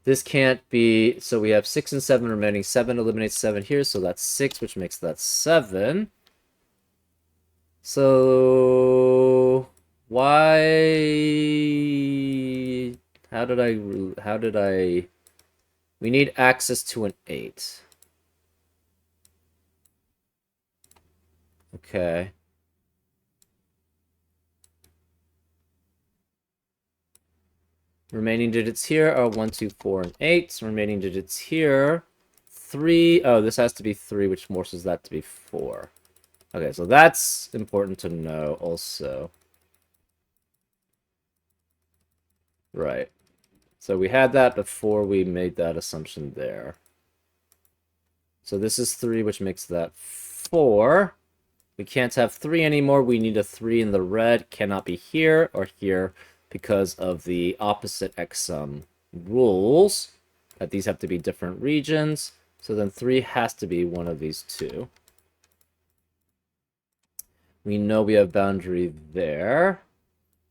This can't be... So we have 6 and 7 remaining. 7 eliminates 7 here, so that's 6, which makes that 7. So... Why... How did I... We need access to an 8. Okay. Remaining digits here are 1, 2, 4, and 8. Remaining digits here, 3. Oh, this has to be 3, which forces that to be 4. Okay, so that's important to know also. Right. So we had that before we made that assumption there. So this is 3, which makes that 4. We can't have 3 anymore. We need a 3 in the red. Cannot be here or here, because of the opposite exsum rules, that these have to be different regions. So then 3 has to be one of these 2. We know we have boundary there.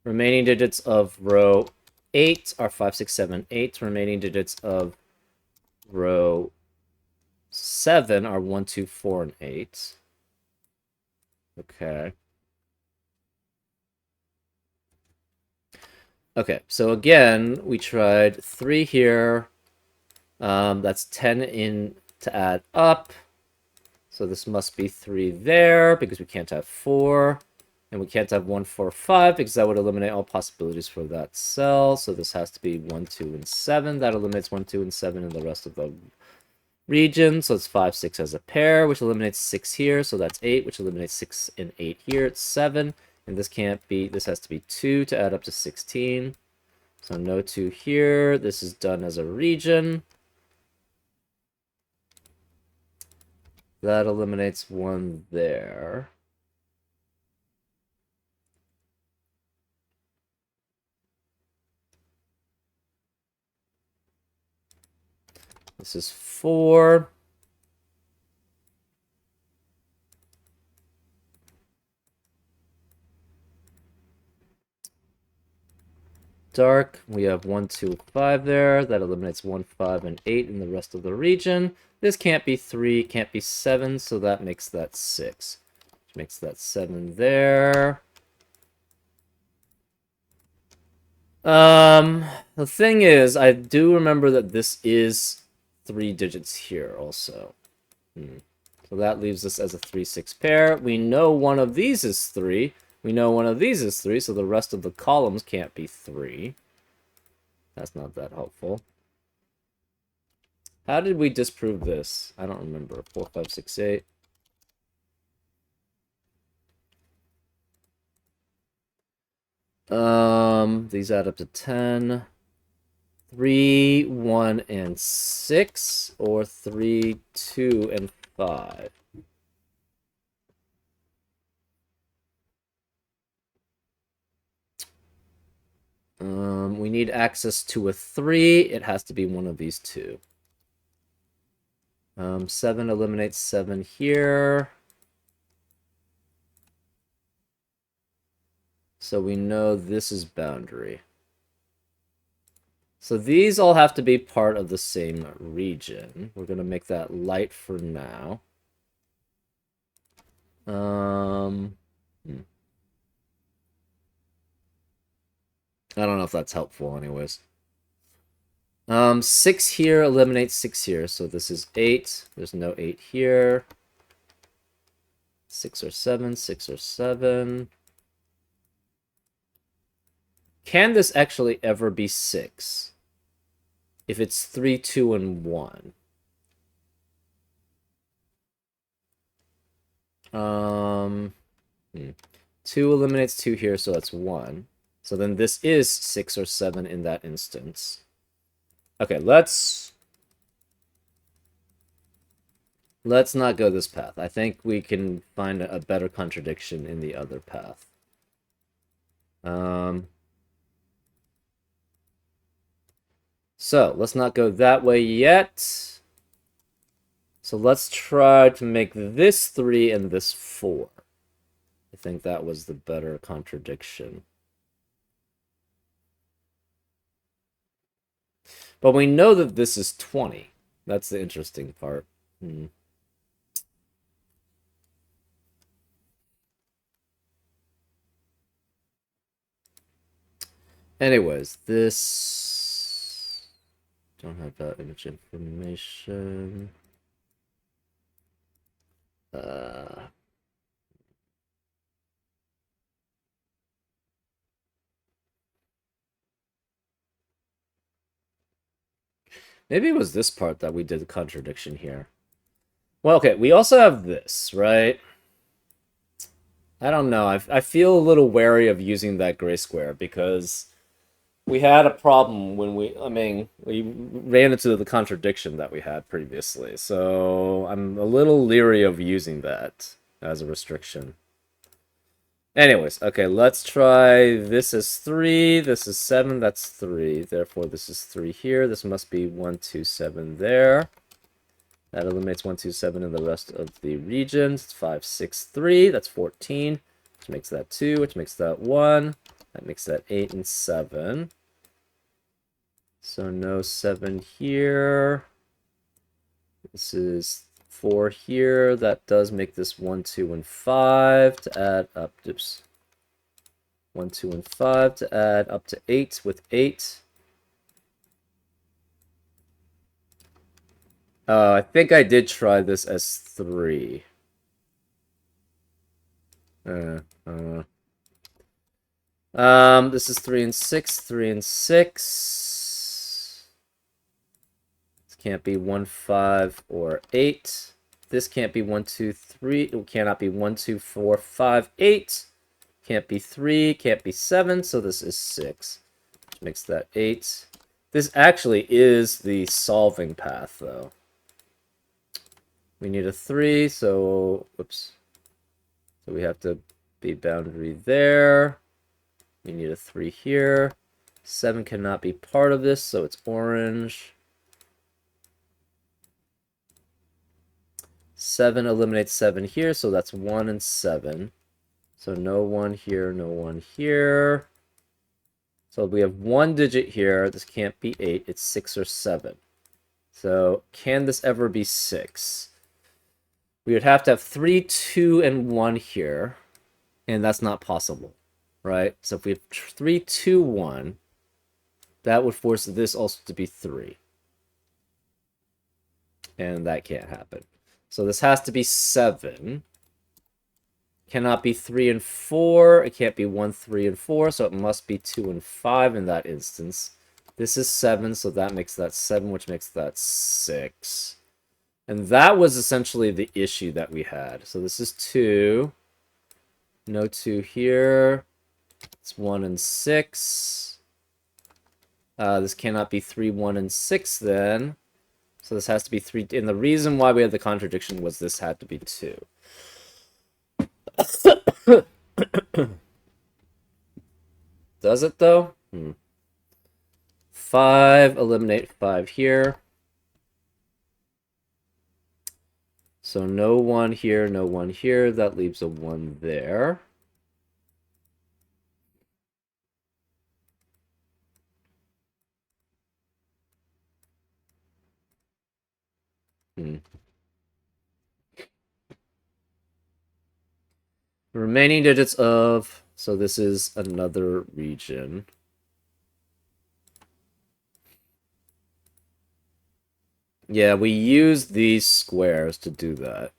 Remaining digits of row 8 are 5, 6, 7, 8. Remaining digits of row 7 are 1, 2, 4, and 8. Okay. Okay, so again, we tried 3 here. That's 10 in to add up. So this must be 3 there, because we can't have 4. And we can't have 1, 4, 5, because that would eliminate all possibilities for that cell. So this has to be 1, 2, and 7. That eliminates 1, 2, and 7 in the rest of the region, so it's 5, 6 as a pair, which eliminates 6 here, so that's 8, which eliminates 6 and 8 here, it's 7, and this can't be, this has to be 2 to add up to 16, so no 2 here, this is done as a region. That eliminates 1 there. This is 4. Dark, we have 1, 2, 5 there. That eliminates 1, 5, and 8 in the rest of the region. This can't be 3, can't be 7, so that makes that 6. Which makes that 7 there. The thing is, I do remember that this is 3 digits here also. So that leaves us as a 3, 6 pair. We know one of these is 3. We know one of these is 3, so the rest of the columns can't be 3. That's not that helpful. How did we disprove this? I don't remember. 4, 5, 6, 8. These add up to 10. 3, 1, and 6, or 3, 2, and 5. We need access to a 3. It has to be one of these two. 7 eliminates 7 here. So we know this is boundary. So these all have to be part of the same region. We're going to make that light for now. I don't know if that's helpful anyways. 6 here eliminates 6 here, so this is 8. There's no 8 here. 6 or 7, 6 or 7. Can this actually ever be 6? If it's 3, 2, and 1. 2 eliminates 2 here, so that's 1. So then this is 6 or 7 in that instance. Okay, let's not go this path. I think we can find a better contradiction in the other path. So, let's not go that way yet. So let's try to make this 3 and this 4. I think that was the better contradiction. But we know that this is 20. That's the interesting part. Anyways, this... Don't have that image information. Maybe it was this part that we did the contradiction here. Well, okay, we also have this, right? I don't know. I feel a little wary of using that gray square because we had a problem when we ran into the contradiction that we had previously. So I'm a little leery of using that as a restriction. Anyways, okay, let's try this is 3, this is 7, that's 3. Therefore, this is 3 here. This must be 1, 2, 7 there. That eliminates 1, 2, 7 in the rest of the regions. It's 5, 6, 3. That's 14, which makes that 2, which makes that 1. That makes that 8 and 7. So no 7 here. This is 4 here. That does make this 1, 2, and 5 to add up. Oops. 1, 2, and 5 to add up to 8 with 8. I think I did try this as 3. This is 3 and 6, 3 and 6. It's Can't be 1, 5, or 8. This can't be 1, 2, 3. It cannot be 1, 2, 4, 5, 8. Can't be 3. Can't be 7. So this is 6. Which makes that 8. This actually is the solving path, though. We need a 3, so... Whoops. So we have to be boundary there. We need a 3 here. 7 cannot be part of this, so it's orange. 7 eliminates 7 here, so that's 1 and 7. So no 1 here, no 1 here. So we have 1 digit here. This can't be 8. It's 6 or 7. So can this ever be 6? We would have to have 3, 2, and 1 here. And that's not possible, right? So if we have 3, 2, 1, that would force this also to be 3. And that can't happen. So this has to be 7. Cannot be 3 and 4. It can't be 1, 3, and 4. So it must be 2 and 5 in that instance. This is 7, so that makes that 7, which makes that 6. And that was essentially the issue that we had. So this is 2. No 2 here. It's 1 and 6. This cannot be 3, 1, and 6 then. So this has to be 3. And the reason why we had the contradiction was this had to be 2. Does it, though? 5. Eliminate 5 here. So no 1 here, no 1 here. That leaves a 1 there. Remaining digits of... So this is another region. Yeah, we use these squares to do that.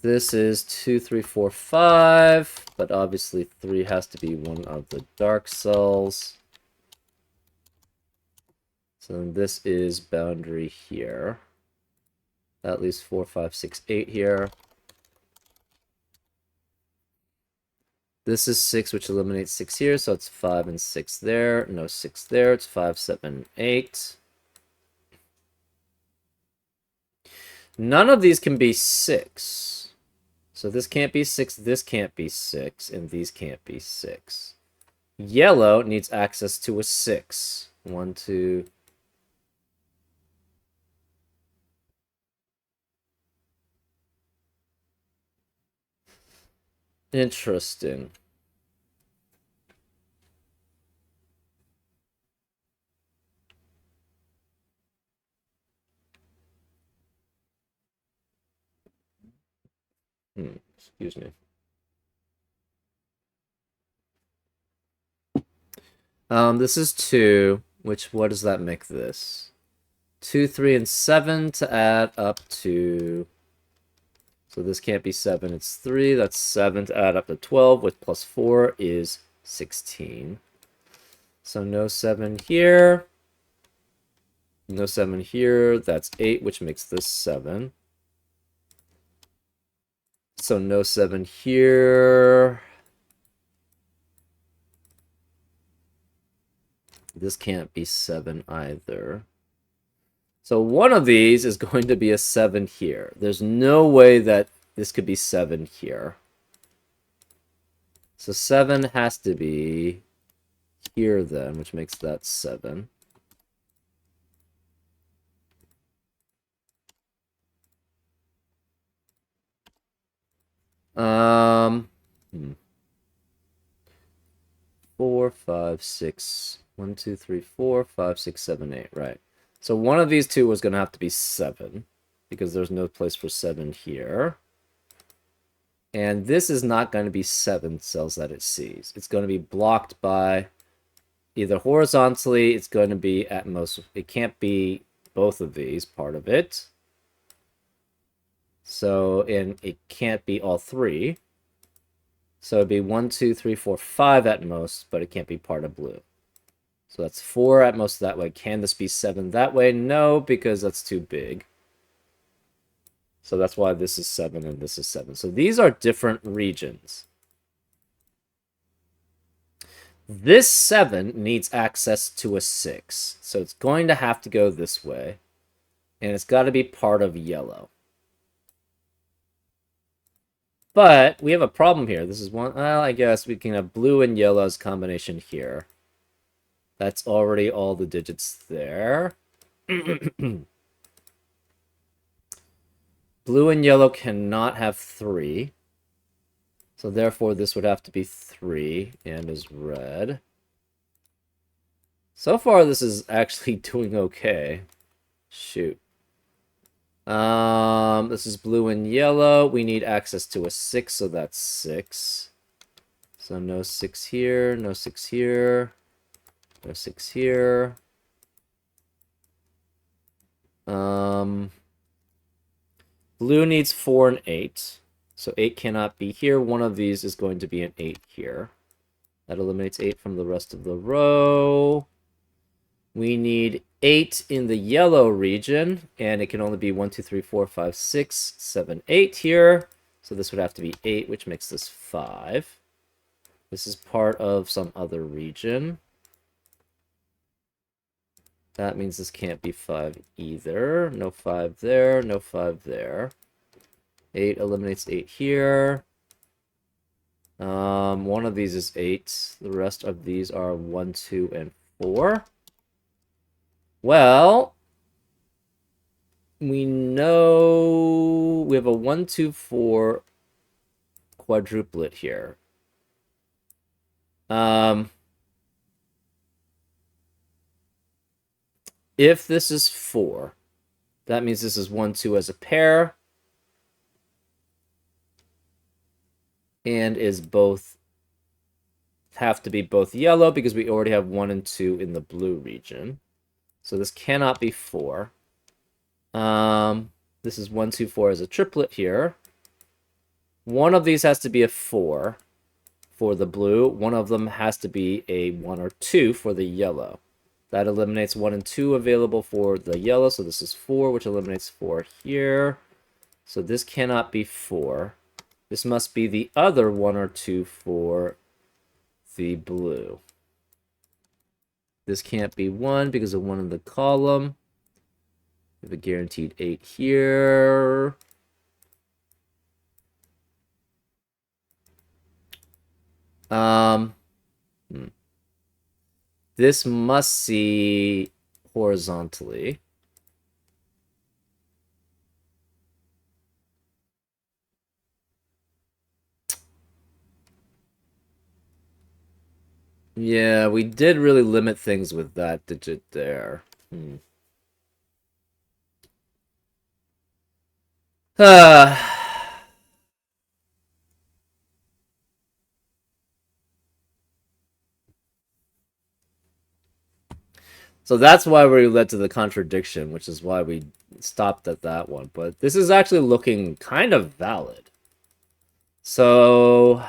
This is 2, 3, 4, 5, but obviously 3 has to be one of the dark cells. So this is boundary here. That leaves 4, 5, 6, 8 here. This is 6, which eliminates 6 here, so it's 5 and 6 there. No 6 there, it's 5, 7, 8. None of these can be 6. So this can't be 6, this can't be 6, and these can't be 6. Yellow needs access to a 6. 1, 2... Interesting. Excuse me. This is 2, which, what does that make this? 2, 3, and 7 to add up to... So this can't be 7, it's 3. That's 7 to add up to 12, with plus 4 is 16. So no 7 here. No 7 here. That's 8, which makes this 7. So no 7 here. This can't be 7 either. So one of these is going to be a 7 here. There's no way that this could be 7 here. So 7 has to be here then, which makes that 7. Four, 5, 6. 1, 2, 3, 4, 5, 6, 7, 8. Right. So one of these two was going to have to be 7, because there's no place for 7 here. And this is not going to be 7 cells that it sees. It's going to be blocked by either horizontally, it's going to be at most, it can't be both of these, part of it. So, and it can't be all three. So it'd be 1, 2, 3, 4, 5 at most, but it can't be part of blue. So that's 4 at most that way. Can this be 7 that way? No, because that's too big. So that's why this is 7 and this is 7. So these are different regions. This 7 needs access to a 6. So it's going to have to go this way. And it's got to be part of yellow. But we have a problem here. This is one. Well, I guess we can have blue and yellow as combination here. That's already all the digits there. Blue and yellow cannot have 3. So therefore, this would have to be 3 and is red. So far, this is actually doing okay. Shoot. This is blue and yellow. We need access to a 6, so that's 6. So no 6 here, no 6 here, no 6 here. Blue needs 4 and 8. So 8 cannot be here. One of these is going to be an 8 here. That eliminates 8 from the rest of the row. We need 8 in the yellow region, and it can only be 1, 2, 3, 4, 5, 6, 7, 8 here. So this would have to be 8, which makes this 5. This is part of some other region. That means this can't be 5 either. No 5 there, no 5 there. 8 eliminates 8 here. One of these is 8. The rest of these are 1, 2, and 4. Well, we know we have a 1, 2, 4 quadruplet here. If this is 4, that means this is 1, 2 as a pair. And is both, have to be both yellow because we already have 1 and 2 in the blue region. So this cannot be 4. This is 1, 2, 4 as a triplet here. One of these has to be a 4 for the blue. One of them has to be a 1 or 2 for the yellow. That eliminates 1 and 2 available for the yellow. So this is 4, which eliminates 4 here. So this cannot be 4. This must be the other 1 or 2 for the blue. This can't be 1 because of 1 in the column. We have a guaranteed 8 here. This must see horizontally. Yeah, we did really limit things with that digit there. So that's why we led to the contradiction, which is why we stopped at that one. But this is actually looking kind of valid. So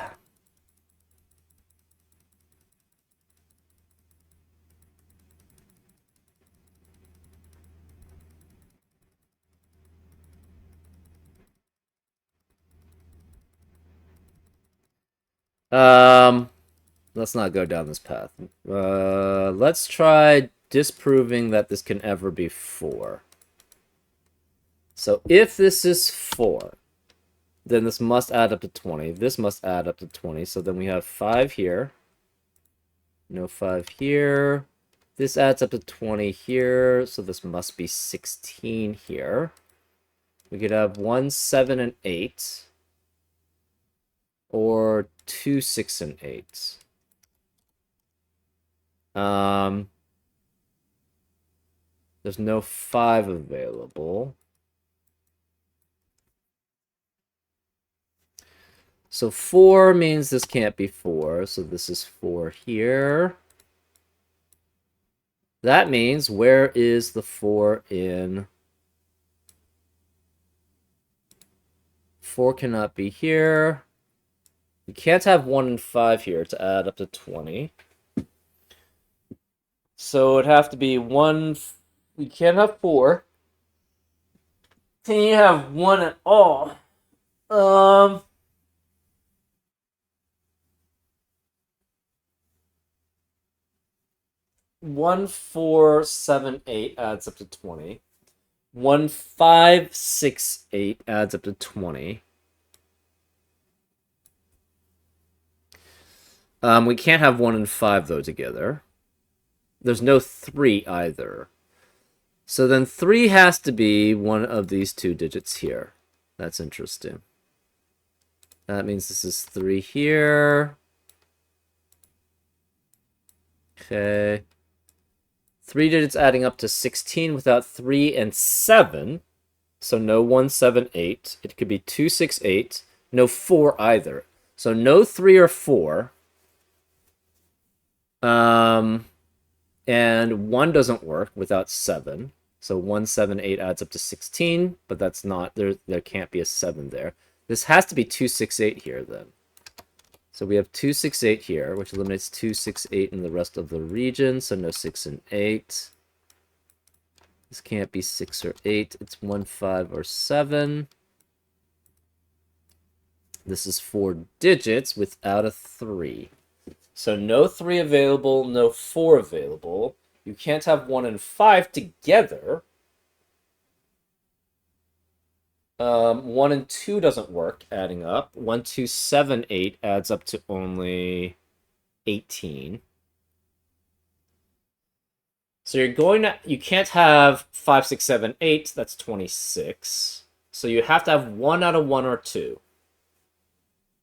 let's not go down this path. Let's try disproving that this can ever be 4. So if this is 4, then this must add up to 20. This must add up to 20. So then we have 5 here. No 5 here. This adds up to 20 here. So this must be 16 here. We could have 1, 7, and 8. Or 2, 6, and 8. There's no 5 available. So 4 means this can't be 4. So this is 4 here. That means, where is the 4 in... 4 cannot be here. You can't have 1 and 5 here to add up to 20. So it'd have to be 1... We can't have 4. Can you have 1 at all? Um... 1, 4, 7, 8 adds up to 20. 1, 5, 6, 8 adds up to 20. We can't have 1 and 5, though, together. There's no 3 either. So then 3 has to be one of these 2 digits here. That's interesting. That means this is 3 here. Okay. 3 digits adding up to 16 without 3 and 7. So no 1, 7, 8. It could be 2, 6, 8. No 4 either. So no 3 or 4. And 1 doesn't work without 7. So 1, 7, 8 adds up to 16, but that's not, there can't be a 7 there. This has to be 2, 6, 8 here then. So we have 2, 6, 8 here, which eliminates 2, 6, 8 in the rest of the region, so no 6 and 8. This can't be 6 or 8. It's 1, 5, or 7. This is 4 digits without a 3. So no 3 available, no 4 available. You can't have 1 and 5 together. 1 and 2 doesn't work adding up. 1, 2, 7, 8 adds up to only 18. So you can't have 5, 6, 7, 8. That's 26. So you have to have 1 out of 1 or 2.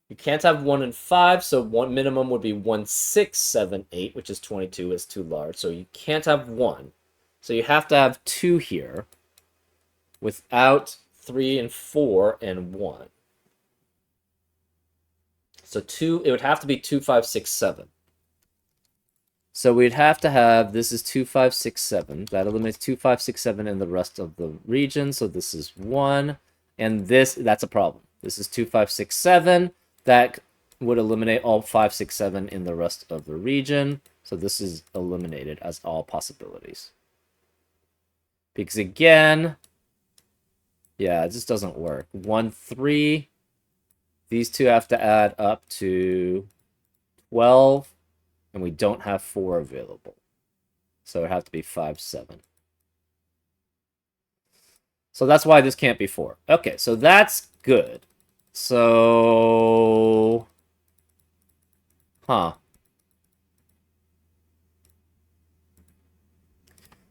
You can't have 1 and 5, so one minimum would be 1, 6, 7, 8, which is 22, is too large. So you can't have 1. So you have to have 2 here without 3 and 4 and 1. So 2, it would have to be 2, 5, 6, 7. So we'd have to have, this is 2, 5, 6, 7. That eliminates 2, 5, 6, 7 in the rest of the region. So this is 1. And that's a problem. This is 2, 5, 6, 7. That would eliminate all 5, 6, 7 in the rest of the region. So this is eliminated as all possibilities. Because again, yeah, it just doesn't work. 1, 3. These two have to add up to 12. And we don't have 4 available. So it would have to be 5, 7. So that's why this can't be 4. Okay, so that's good. So...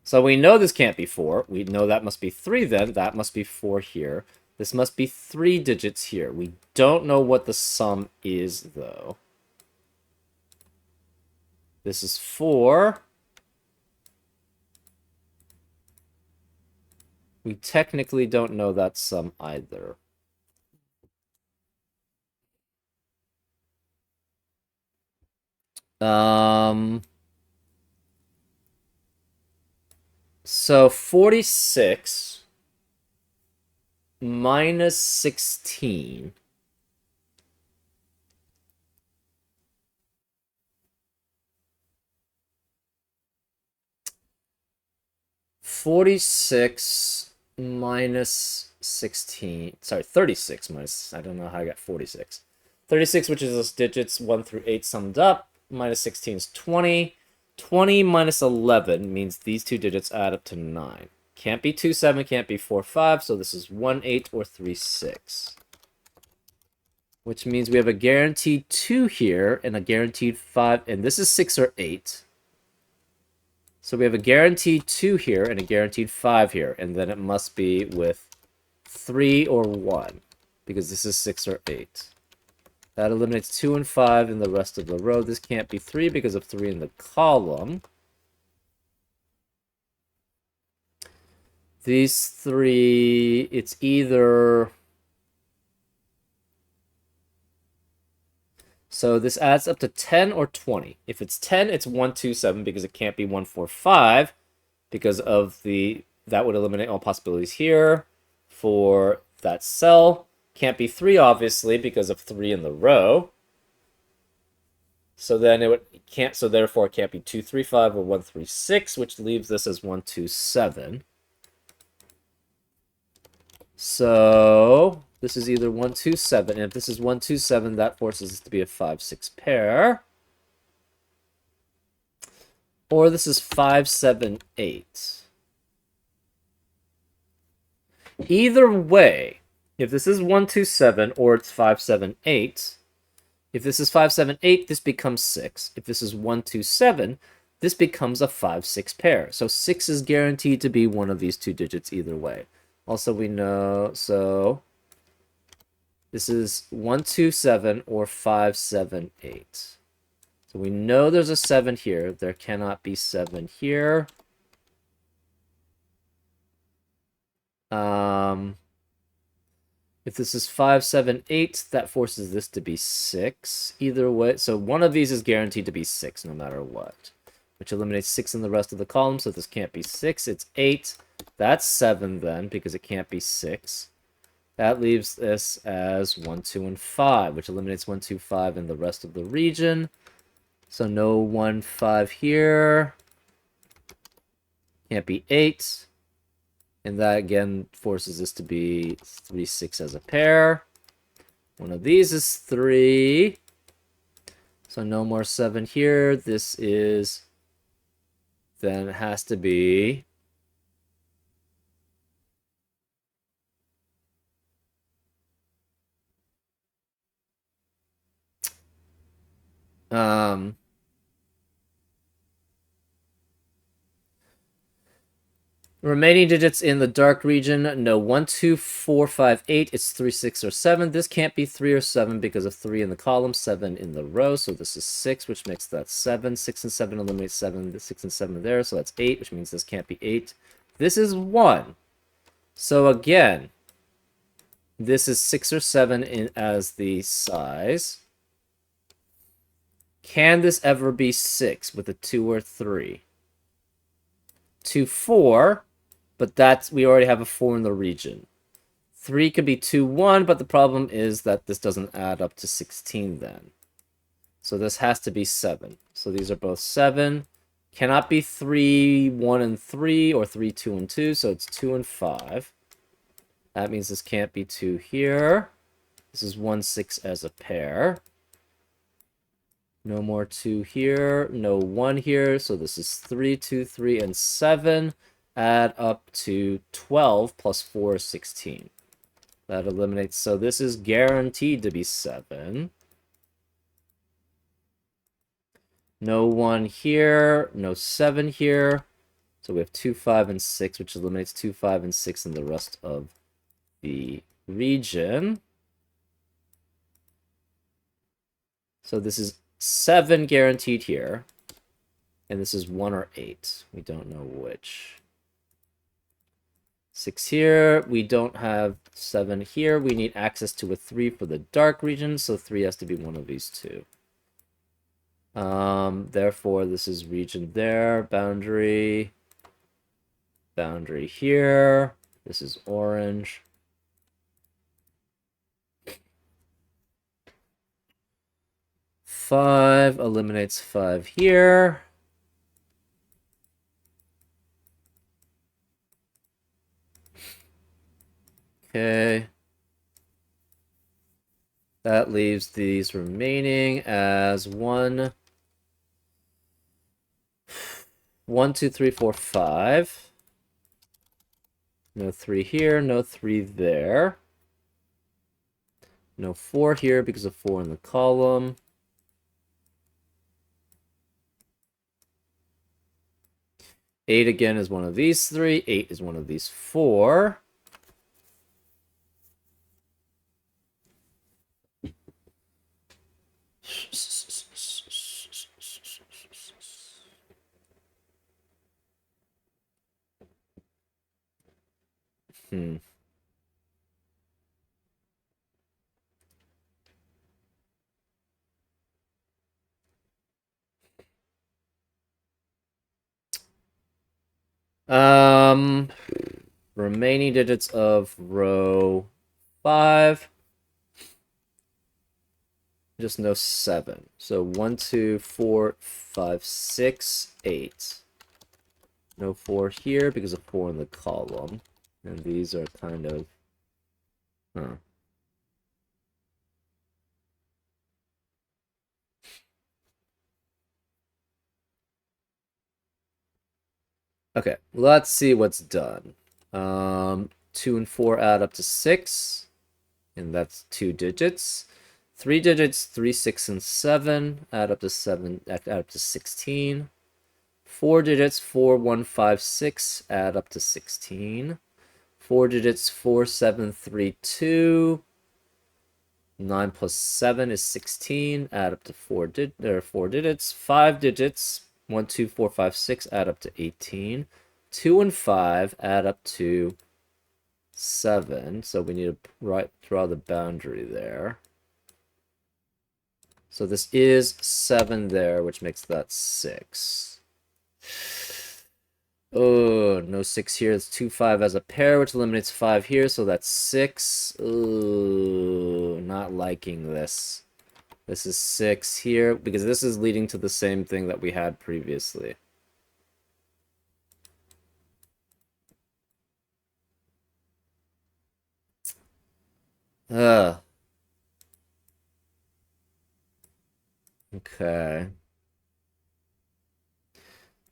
So we know this can't be 4. We know that must be 3 then. That must be 4 here. This must be 3 digits here. We don't know what the sum is, though. This is 4. We technically don't know that sum either. So 46 minus 16 46 minus 16, sorry, 36 minus, I don't know how I got 46. 36, which is those digits 1 through 8 summed up, minus 16 is 20. 20 minus 11 means these two digits add up to 9. Can't be 2, 7, can't be 4, 5, so this is 1, 8, or 3, 6. Which means we have a guaranteed 2 here, and a guaranteed 5, and this is 6 or 8. So we have a guaranteed 2 here, and a guaranteed 5 here, and then it must be with 3 or 1, because this is 6 or 8. That eliminates 2 and 5 in the rest of the row. This can't be 3 because of 3 in the column. These 3, it's either... So this adds up to 10 or 20. If it's 10, it's 127 because it can't be 145 because of that would eliminate all possibilities here for that cell. Can't be 3 obviously because of 3 in the row. So then so therefore it can't be 235 or 136, which leaves this as 127. So this is either 127, and if this is 127, that forces it to be a 5-6 pair. Or this is 5-7-8. Either way, if this is 127 or it's 5-7-8, if this is 5-7-8, this becomes 6. If this is 127, this becomes a 5-6 pair. So 6 is guaranteed to be one of these two digits either way. Also, we know, so this is 127 or 5-7-8. So we know there's a 7 here. There cannot be 7 here. If this is 5-7-8, that forces this to be 6. Either way, so one of these is guaranteed to be 6 no matter what, which eliminates 6 in the rest of the column, so this can't be 6. It's 8. That's 7 then, because it can't be 6. That leaves this as 1, 2, and 5, which eliminates 1, 2, 5 in the rest of the region. So no 1, 5 here. Can't be 8. And that, again, forces this to be 3, 6 as a pair. One of these is 3. So no more 7 here. This is... Then it has to be... Remaining digits in the dark region, no 1, 2, 4, 5, 8. It's 3, 6, or 7. This can't be 3 or 7 because of 3 in the column, 7 in the row. So this is 6, which makes that 7. 6 and 7 eliminate 7. 6 and 7 there, so that's 8, which means this can't be 8. This is 1. So again, this is 6 or 7 as the size. Can this ever be 6 with a 2 or 3? 2, 4... But we already have a 4 in the region. 3 could be 2, 1, but the problem is that this doesn't add up to 16 then. So this has to be 7. So these are both 7. Cannot be 3, 1, and 3, or 3, 2, and 2, so it's 2 and 5. That means this can't be 2 here. This is 1, 6 as a pair. No more 2 here, no 1 here, so this is 3, 2, 3, and 7. Add up to 12 plus 4 is 16. That eliminates, so this is guaranteed to be 7. No 1 here, no 7 here. So we have 2, 5, and 6, which eliminates 2, 5, and 6 in the rest of the region. So this is 7 guaranteed here. And this is 1 or 8. We don't know which. 6 here. We don't have 7 here. We need access to a 3 for the dark region, so 3 has to be one of these two. Therefore, this is region there, boundary here. This is orange. Five eliminates 5 here. Okay. That leaves these remaining as 1, 2, 3, 4, 5. No 3 here, no 3 there. No 4 here because of 4 in the column. Eight again is one of these 3. 8 is one of these 4. Remaining digits of row 5. Just no 7. So 1, 2, 4, 5, 6, 8. No 4 here because of 4 in the column. And these are kind of... Huh. Okay, let's see what's done. 2 and 4 add up to 6, and that's 2 digits. 3 digits, 3, 6, and 7 add up to 16. 4 digits, 4, 1, 5, 6 add up to 16. 4 digits, 4, 7, 3, 2. 9 plus 7 is 16. Add up to 4 digits. 5 digits, 1, 2, 4, 5, 6 add up to 18. 2 and 5 add up to 7. So we need to draw the boundary there. So this is 7 there, which makes that 6. Oh, no 6 here. It's 2, 5 as a pair, which eliminates 5 here, so that's 6. Ooh, not liking this. This is 6 here, because this is leading to the same thing that we had previously. Ugh. Okay.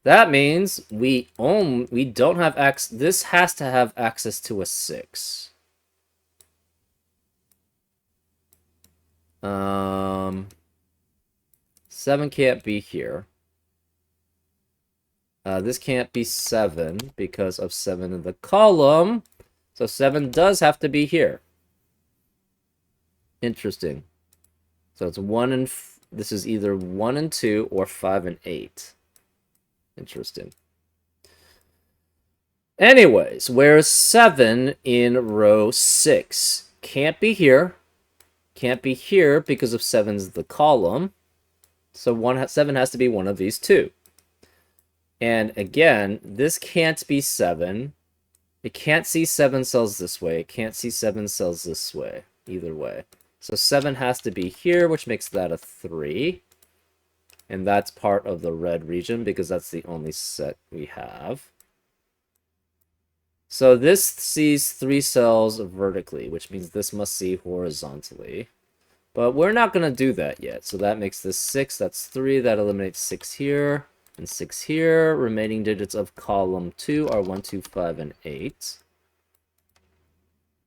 That means we don't have access. This has to have access to a 6. 7 can't be here. This can't be 7 because of 7 in the column. So 7 does have to be here. Interesting. So it's 1 and... This is either 1 and 2 or 5 and 8. Interesting. Anyways, where's 7 in row 6? Can't be here. Can't be here because of 7's the column. So 7 has to be one of these two. And again, this can't be 7. It can't see 7 cells this way. It can't see 7 cells this way. Either way. So 7 has to be here, which makes that a 3. And that's part of the red region because that's the only set we have. So this sees 3 cells vertically, which means this must see horizontally. But we're not going to do that yet. So that makes this 6. That's 3. That eliminates 6 here and 6 here. Remaining digits of column 2 are 1, 2, 5, and 8.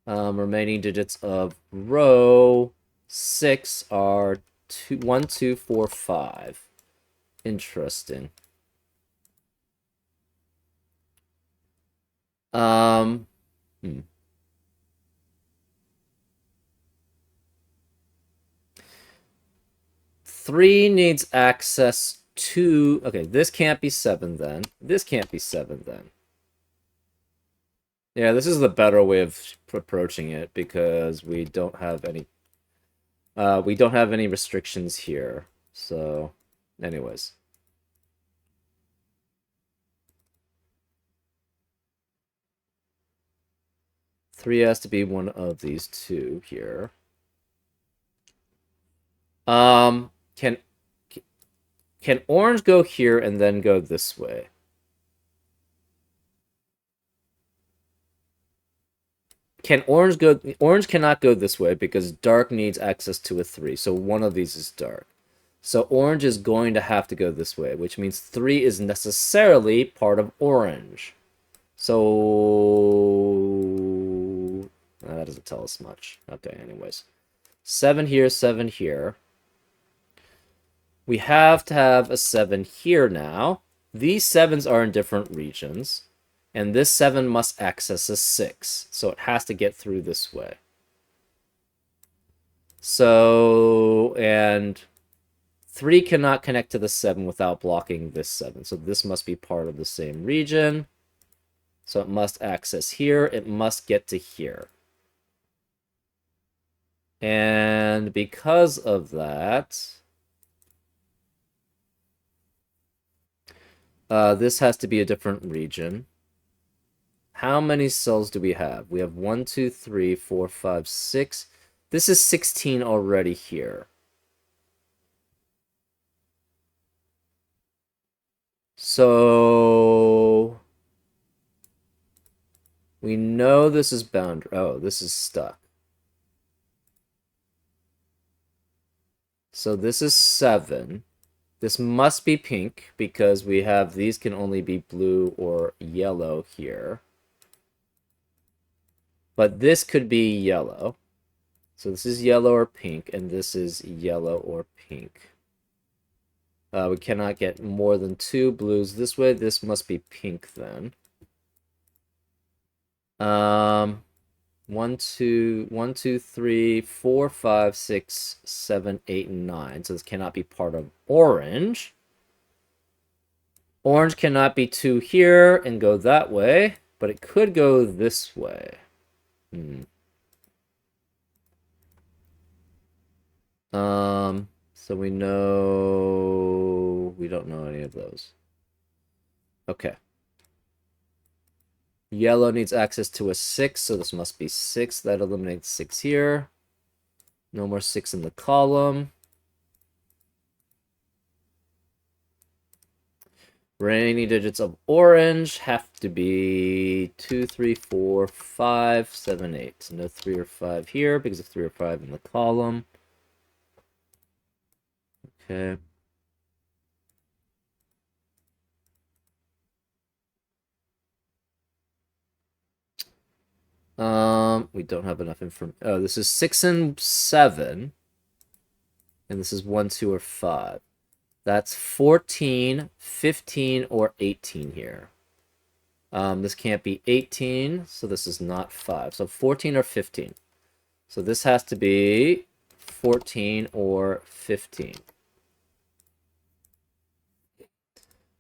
Remaining digits of row 6 are 1, 2, 4, 5. Interesting. Hmm. 3 needs access to... Okay, this can't be 7 then. This can't be 7 then. Yeah, this is the better way of approaching it because we don't have any... we don't have any restrictions here. So, anyways. Three has to be one of these two here. Can orange go here and then go this way? Can orange go... Orange cannot go this way because dark needs access to a 3. So one of these is dark. So orange is going to have to go this way, which means 3 is necessarily part of orange. So... that doesn't tell us much. Okay, anyways. 7 here, 7 here. We have to have a 7 here now. These 7s are in different regions. And this 7 must access a 6. So it has to get through this way. So, and 3 cannot connect to the 7 without blocking this 7. So this must be part of the same region. So it must access here. It must get to here. And because of that, this has to be a different region. How many cells do we have? We have 1, 2, 3, 4, 5, 6. This is 16 already here. So we know this is bound. Oh, this is stuck. So this is 7. This must be pink because we have these can only be blue or yellow here. But this could be yellow. So this is yellow or pink, and this is yellow or pink. We cannot get more than 2 blues this way. This must be pink then. 1, 2, 3, 4, 5, 6, 7, 8, and 9. So this cannot be part of orange. Orange cannot be 2 here and go that way, but it could go this way. So we know we don't know any of those. Okay. Yellow needs access to a 6, so this must be 6. That eliminates 6 here. No more 6 in the column. Remaining digits of orange have to be 2, 3, 4, 5, 7, 8. No 3 or 5 here because of 3 or 5 in the column. Okay. We don't have enough information. Oh, this is 6 and 7. And this is 1, 2, or 5. That's 14, 15, or 18 here. This can't be 18, so this is not 5. So 14 or 15. So this has to be 14 or 15.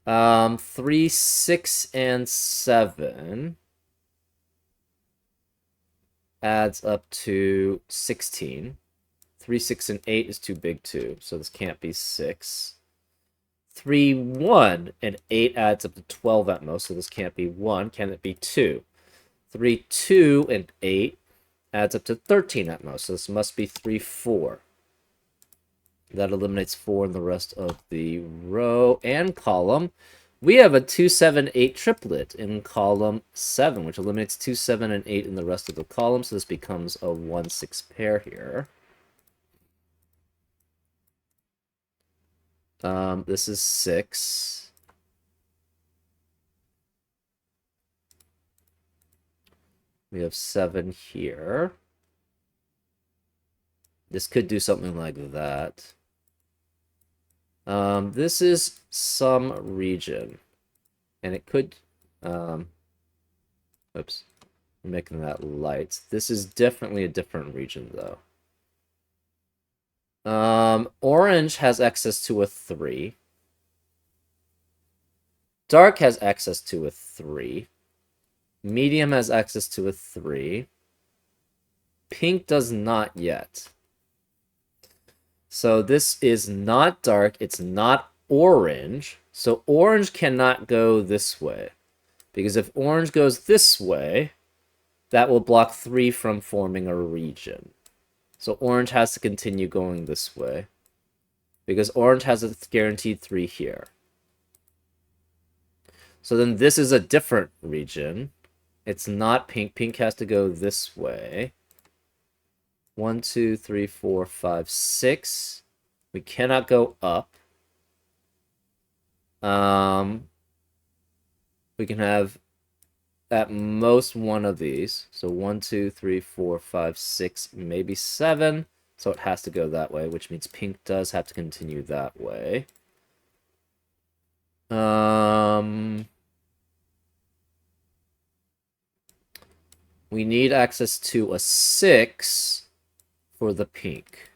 3, 6, and 7 adds up to 16. 3, 6, and 8 is too big too, so this can't be 6. 3, 1, and 8 adds up to 12 at most, so this can't be 1. Can it be 2? 3, 2, and 8 adds up to 13 at most, so this must be 3, 4. That eliminates 4 in the rest of the row and column. We have a 2, 7, 8 triplet in column 7, which eliminates 2, 7, and 8 in the rest of the column, so this becomes a 1, 6 pair here. This is 6. We have 7 here. This could do something like that. This is some region. And it could... oops. I'm making that light. This is definitely a different region, though. Orange has access to a 3. Dark has access to a 3. Medium has access to a 3. Pink does not yet. So this is not dark. It's not orange. So orange cannot go this way. Because if orange goes this way, that will block 3 from forming a region. So orange has to continue going this way. Because orange has a guaranteed 3 here. So then this is a different region. It's not pink. Pink has to go this way. 1, 2, 3, 4, 5, 6. We cannot go up. We can have at most one of these. So 1, 2, 3, 4, 5, 6, maybe 7. So it has to go that way, which means pink does have to continue that way. We need access to a 6 for the pink.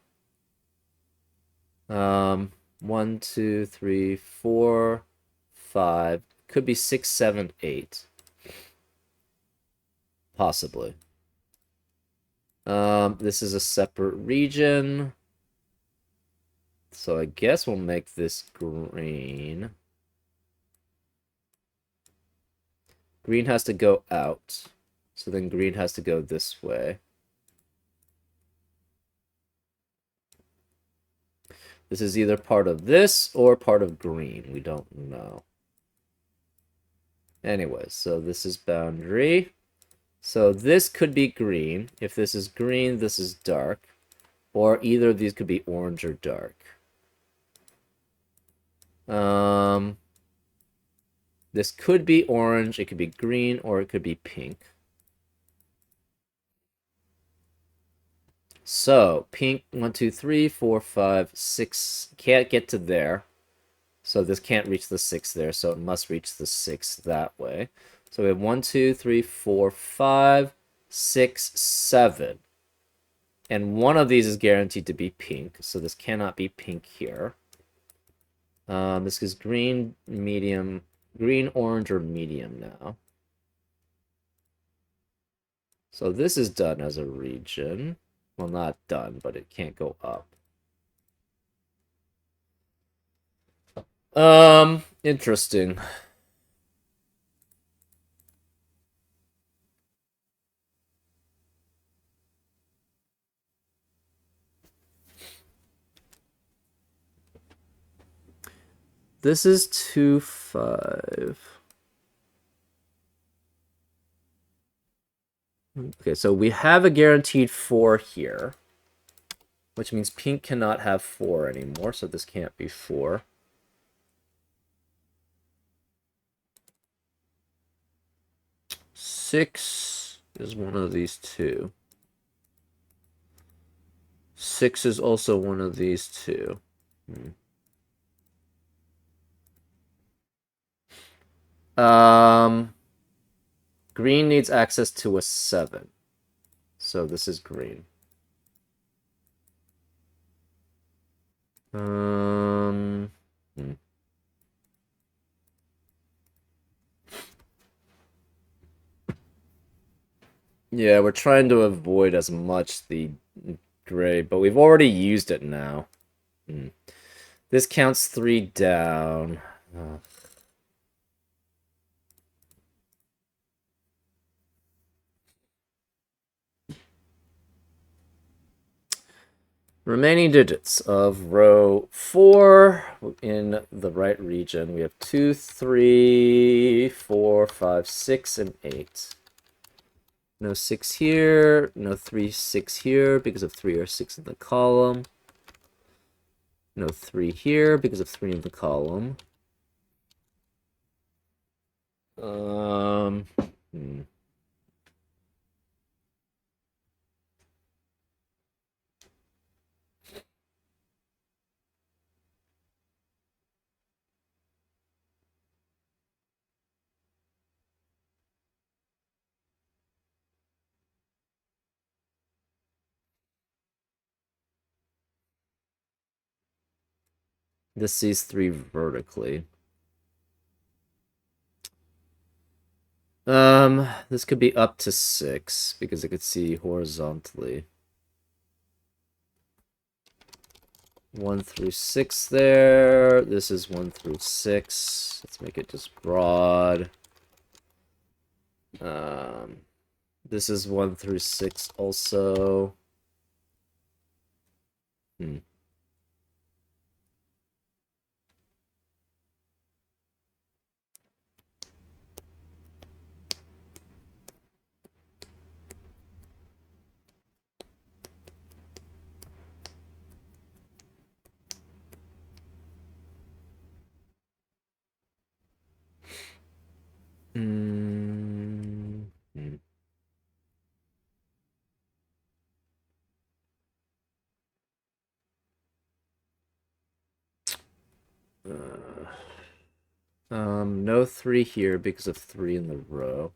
1, 2, 3, 4, 5. Could be 6, 7, 8. Possibly. This is a separate region. So I guess we'll make this green. Green has to go out. So then green has to go this way. This is either part of this or part of green. We don't know. Anyway, so this is boundary. So this could be green. If this is green, this is dark. Or either of these could be orange or dark. This could be orange, it could be green, or it could be pink. So, pink, 1, 2, 3, 4, 5, 6, can't get to there. So this can't reach the 6 there, so it must reach the 6 that way. So we have 1, 2, 3, 4, 5, 6, 7. And one of these is guaranteed to be pink, so this cannot be pink here. This is green, medium, green, orange, or medium now. So this is done as a region. Well, not done, but it can't go up. Interesting. This is 2, 5. Okay, so we have a guaranteed 4 here, which means pink cannot have 4 anymore, so this can't be 4. Six is one of these two. 6 is also one of these two. Green needs access to a 7. So this is green. Yeah, we're trying to avoid as much the gray, but we've already used it now. This counts 3 down. Remaining digits of row 4 in the right region. We have 2, 3, 4, 5, 6, and 8. No 6 here, no 3, 6 here because of 3 or 6 in the column. No 3 here because of 3 in the column. This sees 3 vertically. This could be up to 6 because it could see horizontally. 1 through 6 there. This is 1 through 6. Let's make it just broad. This is 1 through 6 also. No 3 here because of 3 in the row.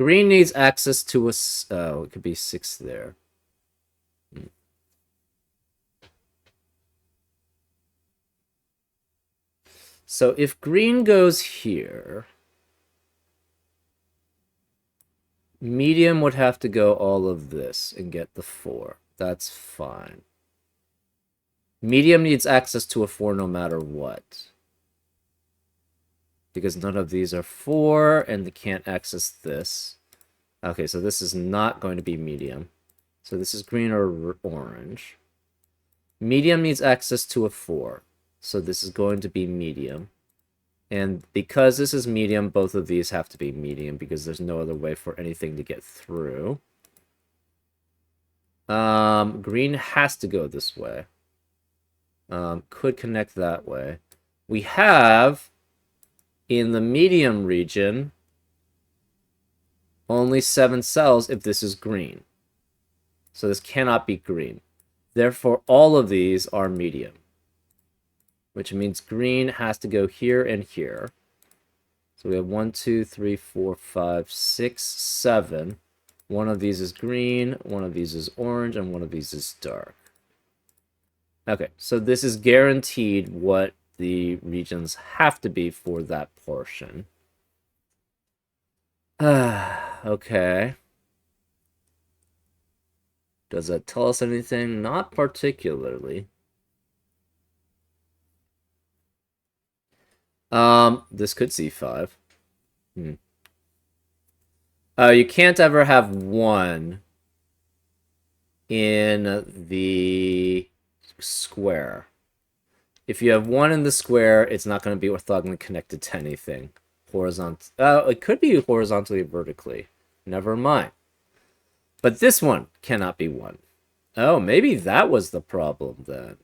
Green needs access to a... Oh, it could be 6 there. So if green goes here, medium would have to go all of this and get the 4. That's fine. Medium needs access to a 4 no matter what. Because none of these are 4, and they can't access this. Okay, so this is not going to be medium. So this is green or orange. Medium needs access to a 4. So this is going to be medium. And because this is medium, both of these have to be medium because there's no other way for anything to get through. Green has to go this way. Could connect that way. We have, in the medium region, only 7 cells if this is green. So this cannot be green. Therefore, all of these are medium. Which means green has to go here and here. So we have 1, 2, 3, 4, 5, 6, 7. One of these is green, one of these is orange, and one of these is dark. Okay, so this is guaranteed what the regions have to be for that portion. Okay. Does that tell us anything? Not particularly. This could C5. You can't ever have 1 in the square. If you have 1 in the square, it's not going to be orthogonally connected to anything. It could be horizontally or vertically. Never mind. But this one cannot be 1. Oh, maybe that was the problem then.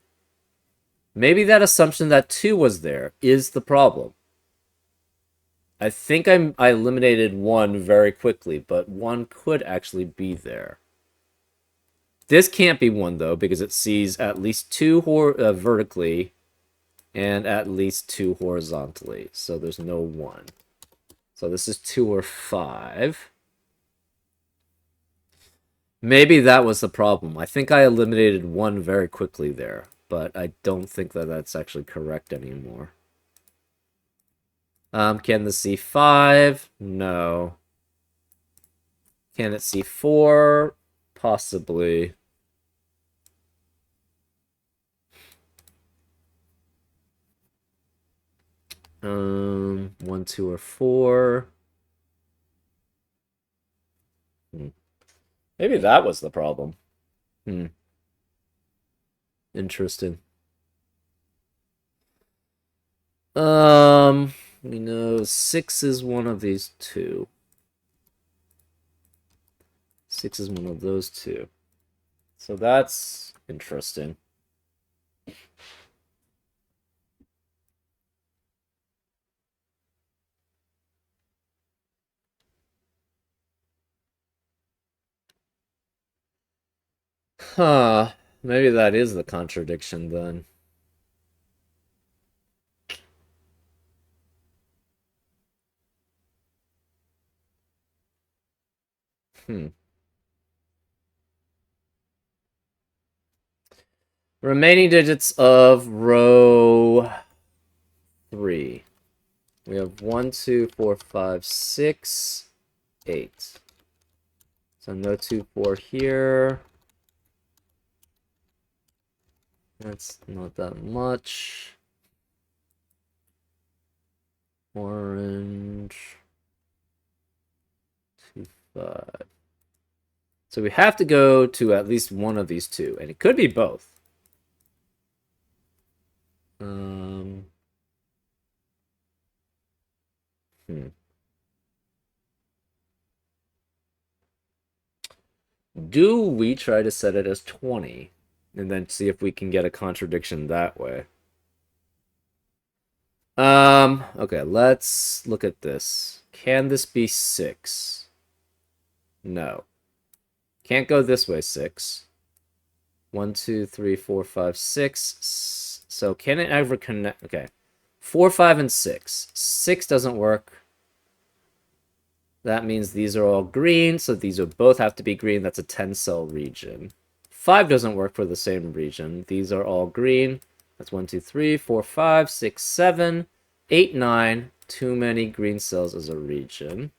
Maybe that assumption that 2 was there is the problem. I think I eliminated 1 very quickly, but 1 could actually be there. This can't be 1, though, because it sees at least 2 vertically and at least 2 horizontally. So there's no 1. So this is 2 or 5. Maybe that was the problem. I think I eliminated 1 very quickly there, but I don't think that that's actually correct anymore. Can this see 5? No. Can it see 4? Possibly. One, 2, or 4. Maybe that was the problem. Interesting. We know 6 is one of these 2. 6 is one of those 2. So that's interesting. Huh. Maybe that is the contradiction then. Remaining digits of row 3. We have 1, 2, 4, 5, 6, 8. So no 2, 4 here. That's not that much. Orange. 2, 5. So we have to go to at least one of these 2, and it could be both. Do we try to set it as 20 and then see if we can get a contradiction that way? Okay, let's look at this. Can this be 6? No. Can't go this way, 6. 1, 2, 3, 4, 5, 6. So can it ever connect? Okay. 4, 5, and 6. 6 doesn't work. That means these are all green, so these would both have to be green. That's a 10-cell region. 5 doesn't work for the same region. These are all green. That's 1, 2, 3, 4, 5, 6, 7, 8, 9. Too many green cells as a region.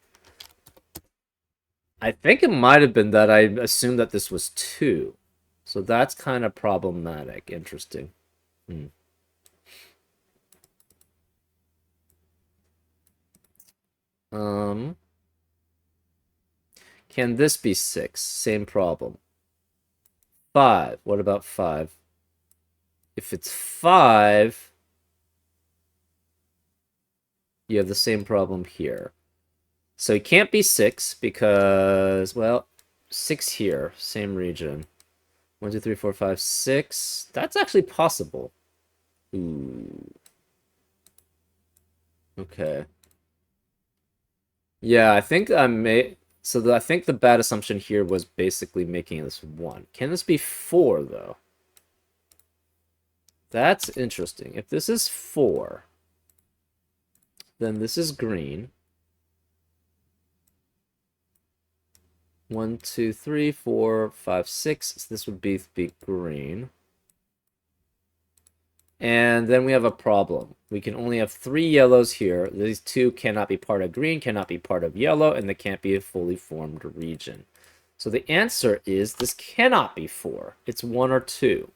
I think it might have been that I assumed that this was 2. So that's kind of problematic. Interesting. Hmm. Um, can this be 6? Same problem. 5. What about 5? If it's 5, you have the same problem here. So it can't be 6 because, well, 6 here, same region. 1, 2, 3, 4, 5, 6. That's actually possible. Ooh. Okay. Yeah, I think I may. So I think the bad assumption here was basically making this 1. Can this be 4, though? That's interesting. If this is 4, then this is green. 1, 2, 3, 4, 5, 6. So this would be green. And then we have a problem. We can only have 3 yellows here. These 2 cannot be part of green, cannot be part of yellow, and they can't be a fully formed region. So the answer is this cannot be 4. It's 1 or 2.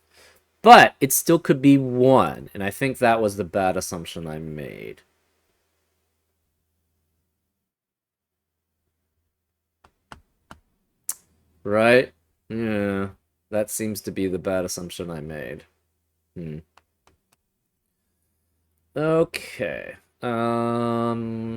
But it still could be 1, and I think that was the bad assumption I made. Right? Yeah, that seems to be the bad assumption I made. Okay. Hmm.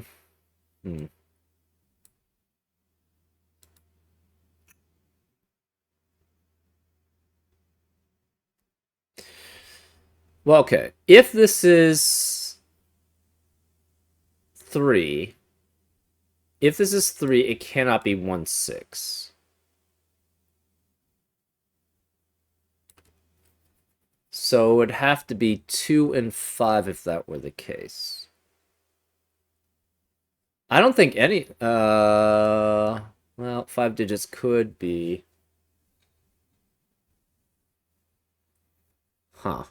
Well, okay. If this is 3, it cannot be 1, 6. So it would have to be 2 and 5 if that were the case. I don't think any well, 5 digits could be. Huh.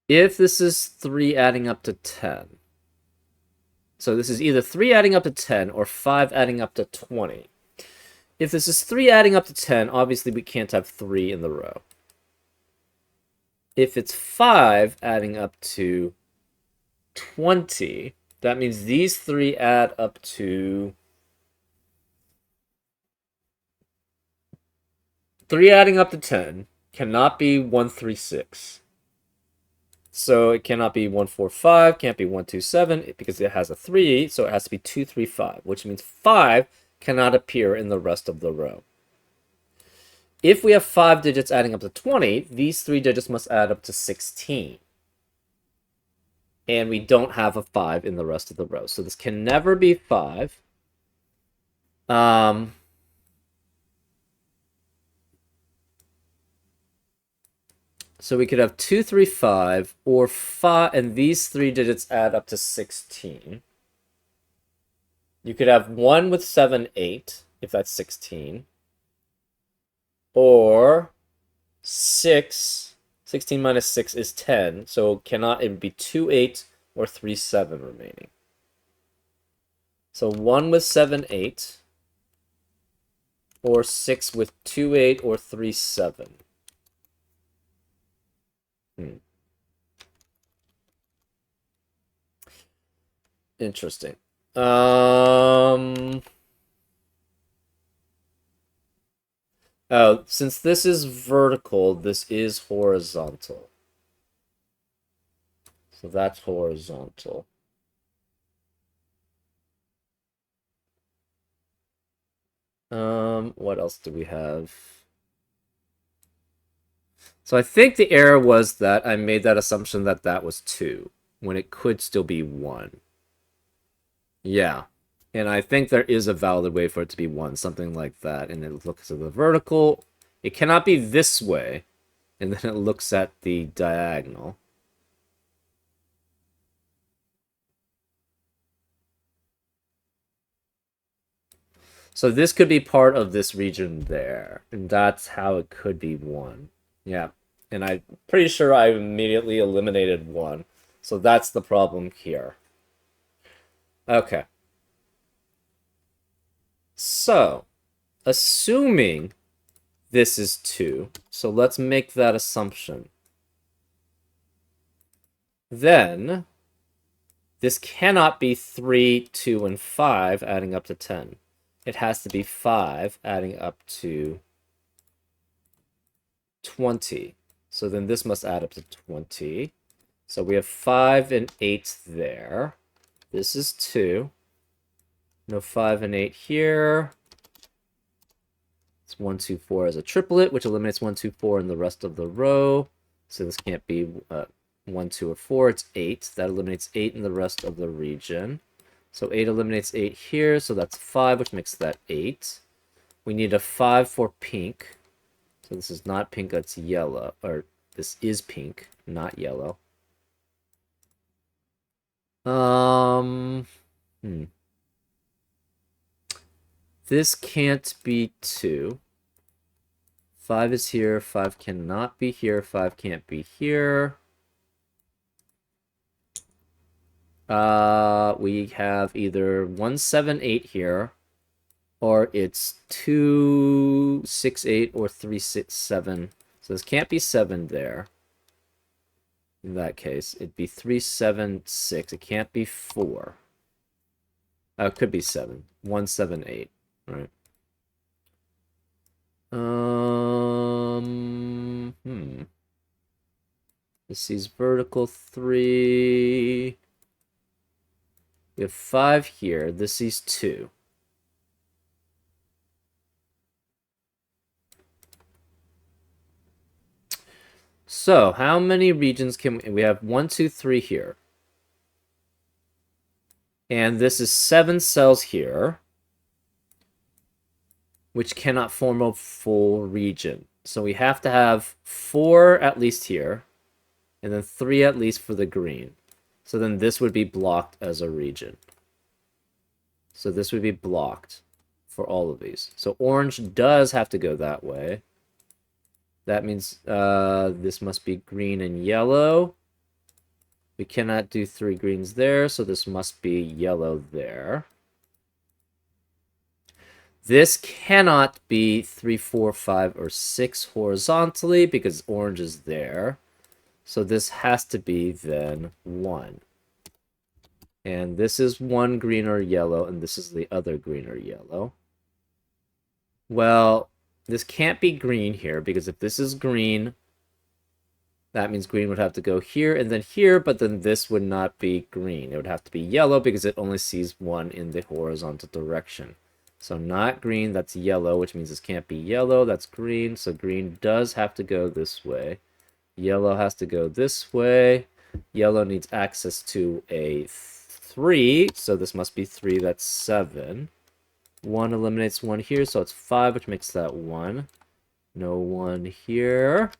If this is 3 adding up to 10. So this is either 3 adding up to 10 or 5 adding up to 20. If this is 3 adding up to 10, obviously we can't have 3 in the row. If it's 5 adding up to 20, that means these 3 add up to 3 adding up to 10 cannot be 136. So it cannot be 145, can't be 127 because it has a 3, so it has to be 235, which means 5 cannot appear in the rest of the row. If we have 5 digits adding up to 20, these 3 digits must add up to 16. And we don't have a 5 in the rest of the row. So this can never be 5. So we could have 235 or 5, and these 3 digits add up to 16. You could have 1 with 7, 8, if that's 16. Or 6. 16 minus 6 is 10, so cannot it would be 2, 8, or 3, 7 remaining. So 1 with 7, 8. Or 6 with 2, 8, or 3, 7. Interesting. Oh, since this is vertical, this is horizontal. So that's horizontal. What else do we have? So I think the error was that I made that assumption that that was 2, when it could still be 1. Yeah. And I think there is a valid way for it to be 1, something like that. And it looks at the vertical. It cannot be this way. And then it looks at the diagonal. So this could be part of this region there. And that's how it could be 1. Yeah. And I'm pretty sure I immediately eliminated 1. So that's the problem here. Okay. So, assuming this is 2, so let's make that assumption. Then, this cannot be 3, 2, and 5 adding up to 10. It has to be 5 adding up to 20. So then this must add up to 20. So we have 5 and 8 there. This is 2. No 5 and 8 here. It's 1, 2, 4 as a triplet, which eliminates 1, 2, 4 in the rest of the row. So this can't be 1, 2, or 4. It's 8. That eliminates 8 in the rest of the region. So 8 eliminates 8 here. So that's 5, which makes that 8. We need a 5 for pink. So this is not pink, that's yellow. Or this is pink, not yellow. This can't be 2. 5 is here. 5 cannot be here. 5 can't be here. We have either 1, 7, 8 here, or it's 2, 6, 8, or 3, 6, 7. So this can't be 7 there. In that case, it'd be 3, 7, 6. It can't be 4. Oh, it could be 7. 1, 7, 8. Right. This is vertical 3. We have 5 here. This is 2. So, how many regions can we have? 1, 2, 3 here. And this is 7 cells here, which cannot form a full region. So we have to have 4 at least here, and then 3 at least for the green. So then this would be blocked as a region. So this would be blocked for all of these. So orange does have to go that way. That means this must be green and yellow. We cannot do 3 greens there, so this must be yellow there. This cannot be 3, 4, 5, or 6 horizontally because orange is there. So this has to be then 1. And this is 1 green or yellow, and this is the other green or yellow. Well, this can't be green here, because if this is green, that means green would have to go here and then here, but then this would not be green. It would have to be yellow because it only sees 1 in the horizontal direction. So not green, that's yellow, which means this can't be yellow, that's green. So green does have to go this way. Yellow has to go this way. Yellow needs access to a 3, so this must be 3, that's 7. 1 eliminates 1 here, so it's 5, which makes that 1. No 1 here.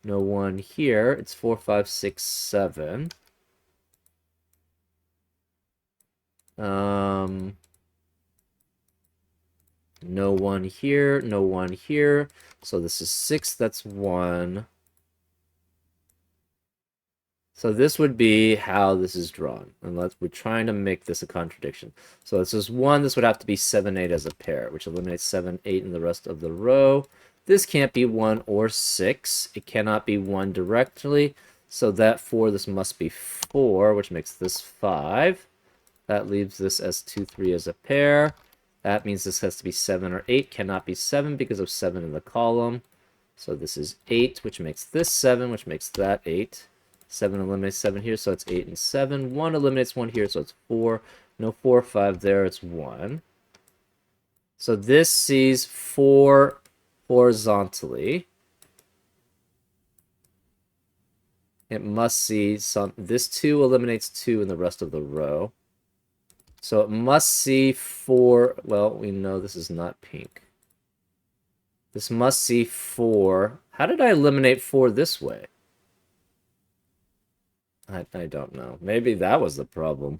No 1 here. It's 4, 5, 6, 7. No 1 here. No 1 here. So this is 6, that's 1. So this would be how this is drawn. Unless we're trying to make this a contradiction. So this is 1. This would have to be 7, 8 as a pair, which eliminates 7, 8 in the rest of the row. This can't be 1 or 6. It cannot be 1 directly. So therefore, this must be 4, which makes this 5. That leaves this as 2, 3 as a pair. That means this has to be 7 or 8. Cannot be 7 because of 7 in the column. So this is 8, which makes this 7, which makes that 8. 7 eliminates 7 here, so it's 8 and 7. 1 eliminates 1 here, so it's 4. No 4 or 5 there, it's 1. So this sees 4 horizontally. It must see some... This 2 eliminates 2 in the rest of the row. So it must see 4... Well, we know this is not pink. This must see 4. How did I eliminate 4 this way? I don't know. Maybe that was the problem.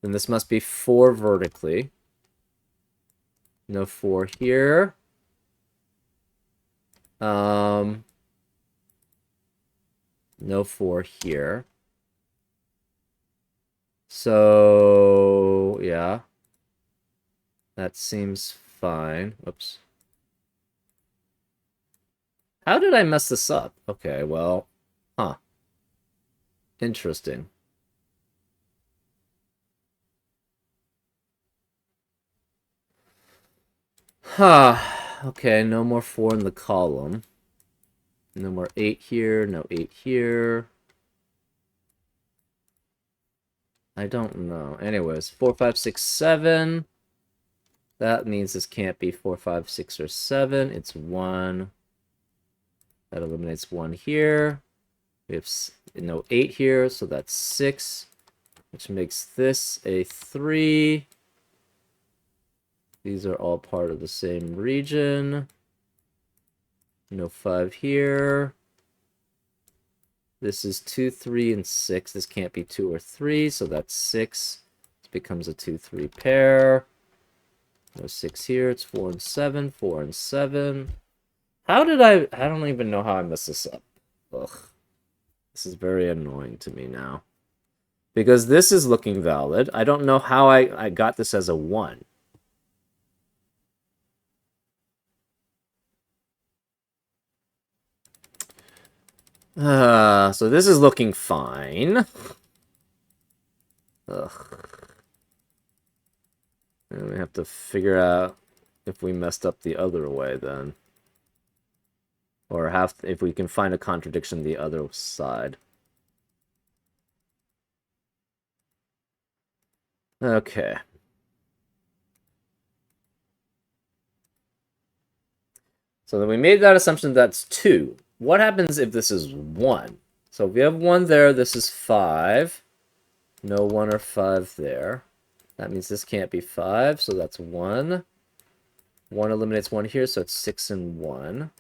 Then this must be 4 vertically. No 4 here. No 4 here. So, yeah. That seems fine. Whoops. How did I mess this up? Okay, well, huh. Interesting. Huh. Okay, no more 4 in the column. No more 8 here, no 8 here. I don't know. Anyways, 4, 5, 6, 7. That means this can't be 4, 5, 6, or 7. It's 1. That eliminates 1 here. We have no 8 here, so that's 6, which makes this a 3. These are all part of the same region. No 5 here. This is 2, 3, and 6. This can't be 2 or 3, so that's 6. This becomes a 2, 3 pair. No 6 here. It's 4 and 7. 4 and 7. How did I don't even know how I messed this up. Ugh. This is very annoying to me now. Because this is looking valid. I don't know how I got this as a 1. So this is looking fine. Ugh. And we have to figure out if we messed up the other way then. Or if we can find a contradiction the other side. Okay. So then we made that assumption that's 2. What happens if this is 1? So if we have 1 there, this is 5. No 1 or 5 there. That means this can't be 5, so that's 1. 1 eliminates 1 here, so it's 6 and 1.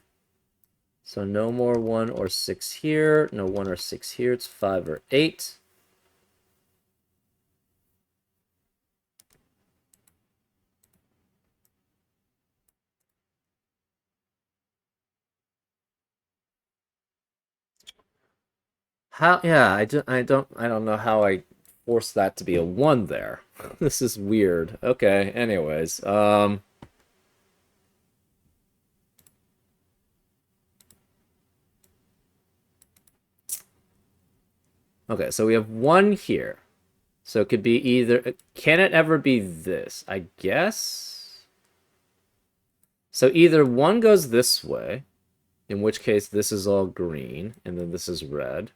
So no more 1 or 6 here. No 1 or 6 here. It's 5 or 8. How? Yeah, I don't know how I forced that to be a 1 there. This is weird. Okay, anyways. Okay, so we have 1 here. So it could be either... Can it ever be this? I guess? So either 1 goes this way, in which case this is all green, and then this is red.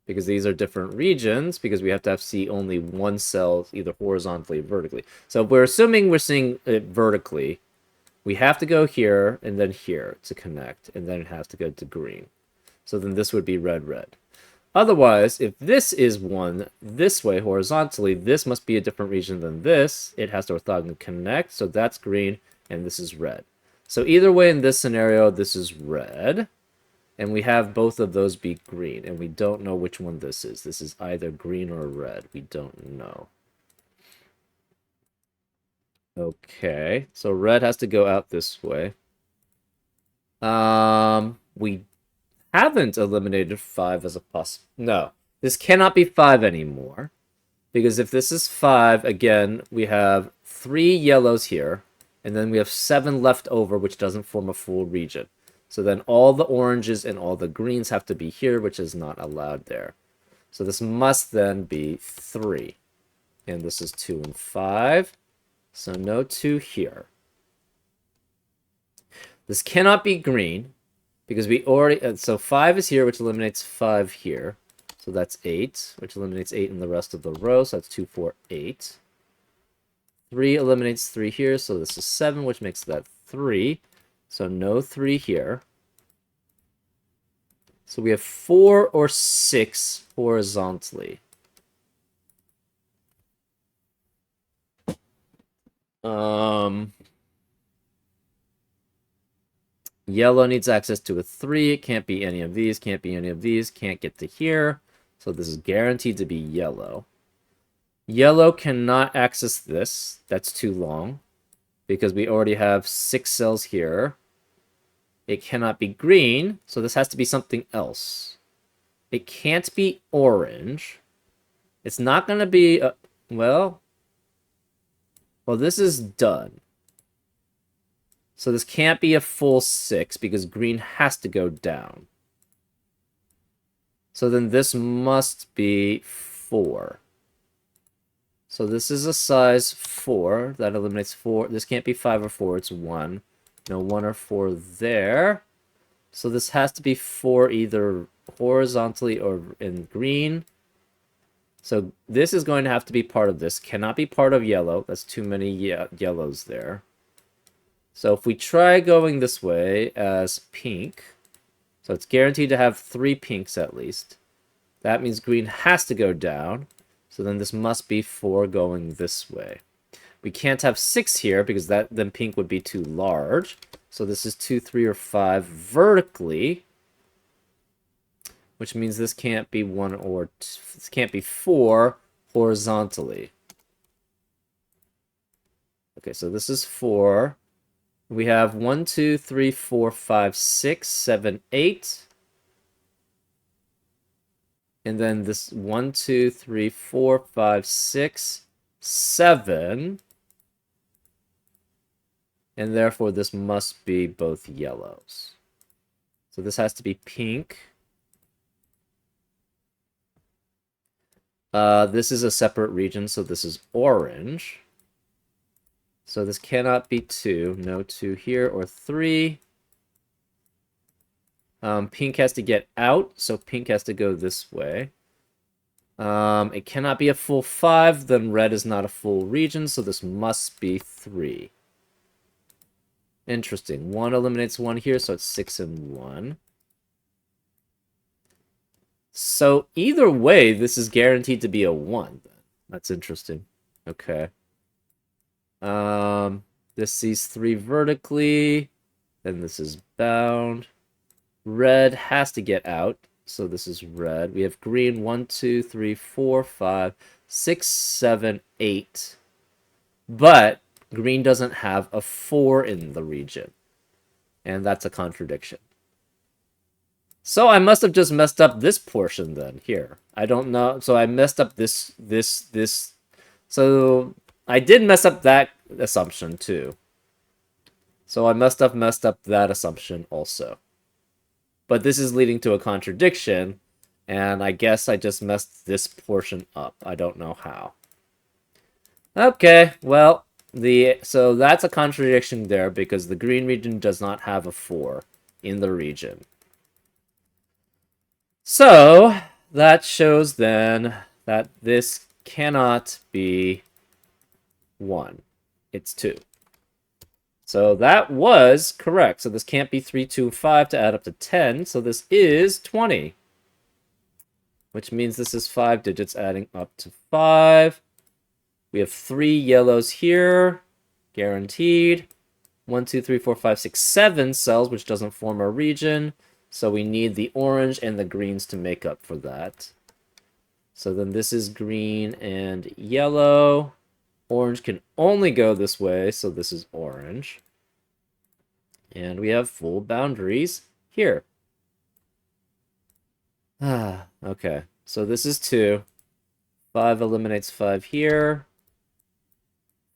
Because these are different regions, because we have to see only 1 cell, either horizontally or vertically. So if we're assuming we're seeing it vertically, we have to go here and then here to connect, and then it has to go to green. So then this would be red, red. Otherwise, if this is 1 this way horizontally, this must be a different region than this. It has to orthogonally connect, so that's green, and this is red. So either way in this scenario, this is red. And we have both of those be green, and we don't know which one this is. This is either green or red. We don't know. Okay, so red has to go out this way. We haven't eliminated 5 as a No, this cannot be 5 anymore. Because if this is 5, again, we have 3 yellows here, and then we have 7 left over, which doesn't form a full region. So then all the oranges and all the greens have to be here, which is not allowed there. So this must then be 3. And this is 2 and 5. So no 2 here. This cannot be green, because we already... So 5 is here, which eliminates 5 here. So that's 8, which eliminates 8 in the rest of the row. So that's 2, 4, 8. 3 eliminates 3 here, so this is 7, which makes that 3. So no 3 here. So we have 4 or 6 horizontally. Yellow needs access to a 3. It can't be any of these, can't be any of these, can't get to here. So this is guaranteed to be yellow. Yellow cannot access this. That's too long because we already have 6 cells here. It cannot be green, so this has to be something else. It can't be orange. It's not going to be... well, this is done. So this can't be a full 6 because green has to go down. So then this must be 4. So this is a size 4. That eliminates 4. This can't be 5 or 4. It's 1. No 1 or 4 there. So this has to be 4 either horizontally or in green. So this is going to have to be part of this. Cannot be part of yellow. That's too many yellows there. So if we try going this way as pink, so it's guaranteed to have 3 pinks at least. That means green has to go down. So then this must be 4 going this way. We can't have 6 here because then pink would be too large. So this is 2, 3, or 5 vertically. Which means this can't be 1 or 2, this can't be 4 horizontally. Okay, so this is 4. We have 1, 2, 3, 4, 5, 6, 7, 8. And then this 1, 2, 3, 4, 5, 6, 7. And therefore this must be both yellows. So this has to be pink. This is a separate region, so this is orange. So this cannot be 2. No 2 here or 3. Pink has to get out, so pink has to go this way. It cannot be a full 5, then red is not a full region, so this must be 3. Interesting. 1 eliminates 1 here, so it's 6 and 1. So either way, this is guaranteed to be a 1. That's interesting. Okay. This sees 3 vertically. Then this is bound. Red has to get out. So this is red. We have green 1, 2, 3, 4, 5, 6, 7, 8. But green doesn't have a 4 in the region. And that's a contradiction. So I must have just messed up this portion then, here. I don't know. So I messed up this. So I did mess up that assumption too. So I must have messed up that assumption also. But this is leading to a contradiction, and I guess I just messed this portion up. I don't know how. Okay, well, so that's a contradiction there because the green region does not have a 4 in the region. So that shows then that this cannot be 1. It's 2. So that was correct. So this can't be 3, 2, 5 to add up to 10. So this is 20. Which means this is 5 digits adding up to 5. We have 3 yellows here. Guaranteed. 1, 2, 3, 4, 5, 6, 7 cells, which doesn't form a region. So we need the orange and the greens to make up for that. So then this is green and yellow. Orange can only go this way, so this is orange. And we have full boundaries here. Okay, so this is 2. 5 eliminates 5 here.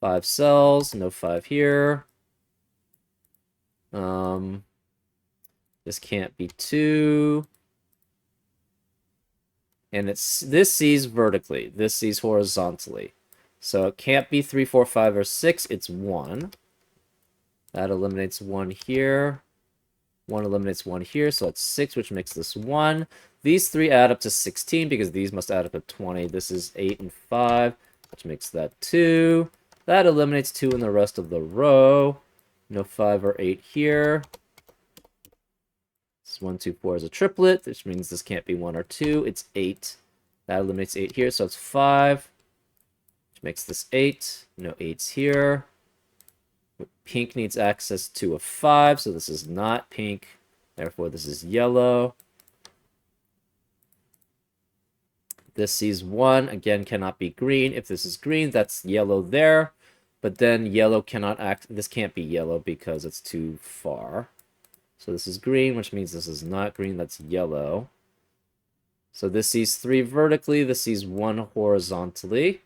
5 cells, no 5 here. This can't be 2. And this sees vertically. This sees horizontally. So it can't be 3, 4, 5, or 6. It's 1. That eliminates 1 here. 1 eliminates 1 here, so it's 6, which makes this 1. These 3 add up to 16 because these must add up to 20. This is 8 and 5, which makes that 2. That eliminates 2 in the rest of the row. No 5 or 8 here. This 1, 2, 4 is a triplet, which means this can't be 1 or 2. It's 8. That eliminates 8 here, so it's 5. Which makes this 8. No 8s here. Pink needs access to a 5, so this is not pink. Therefore, this is yellow. This sees 1, again, cannot be green. If this is green, that's yellow there. But then yellow cannot act. This can't be yellow because it's too far. So this is green, which means this is not green. That's yellow. So this sees 3 vertically. This sees 1 horizontally.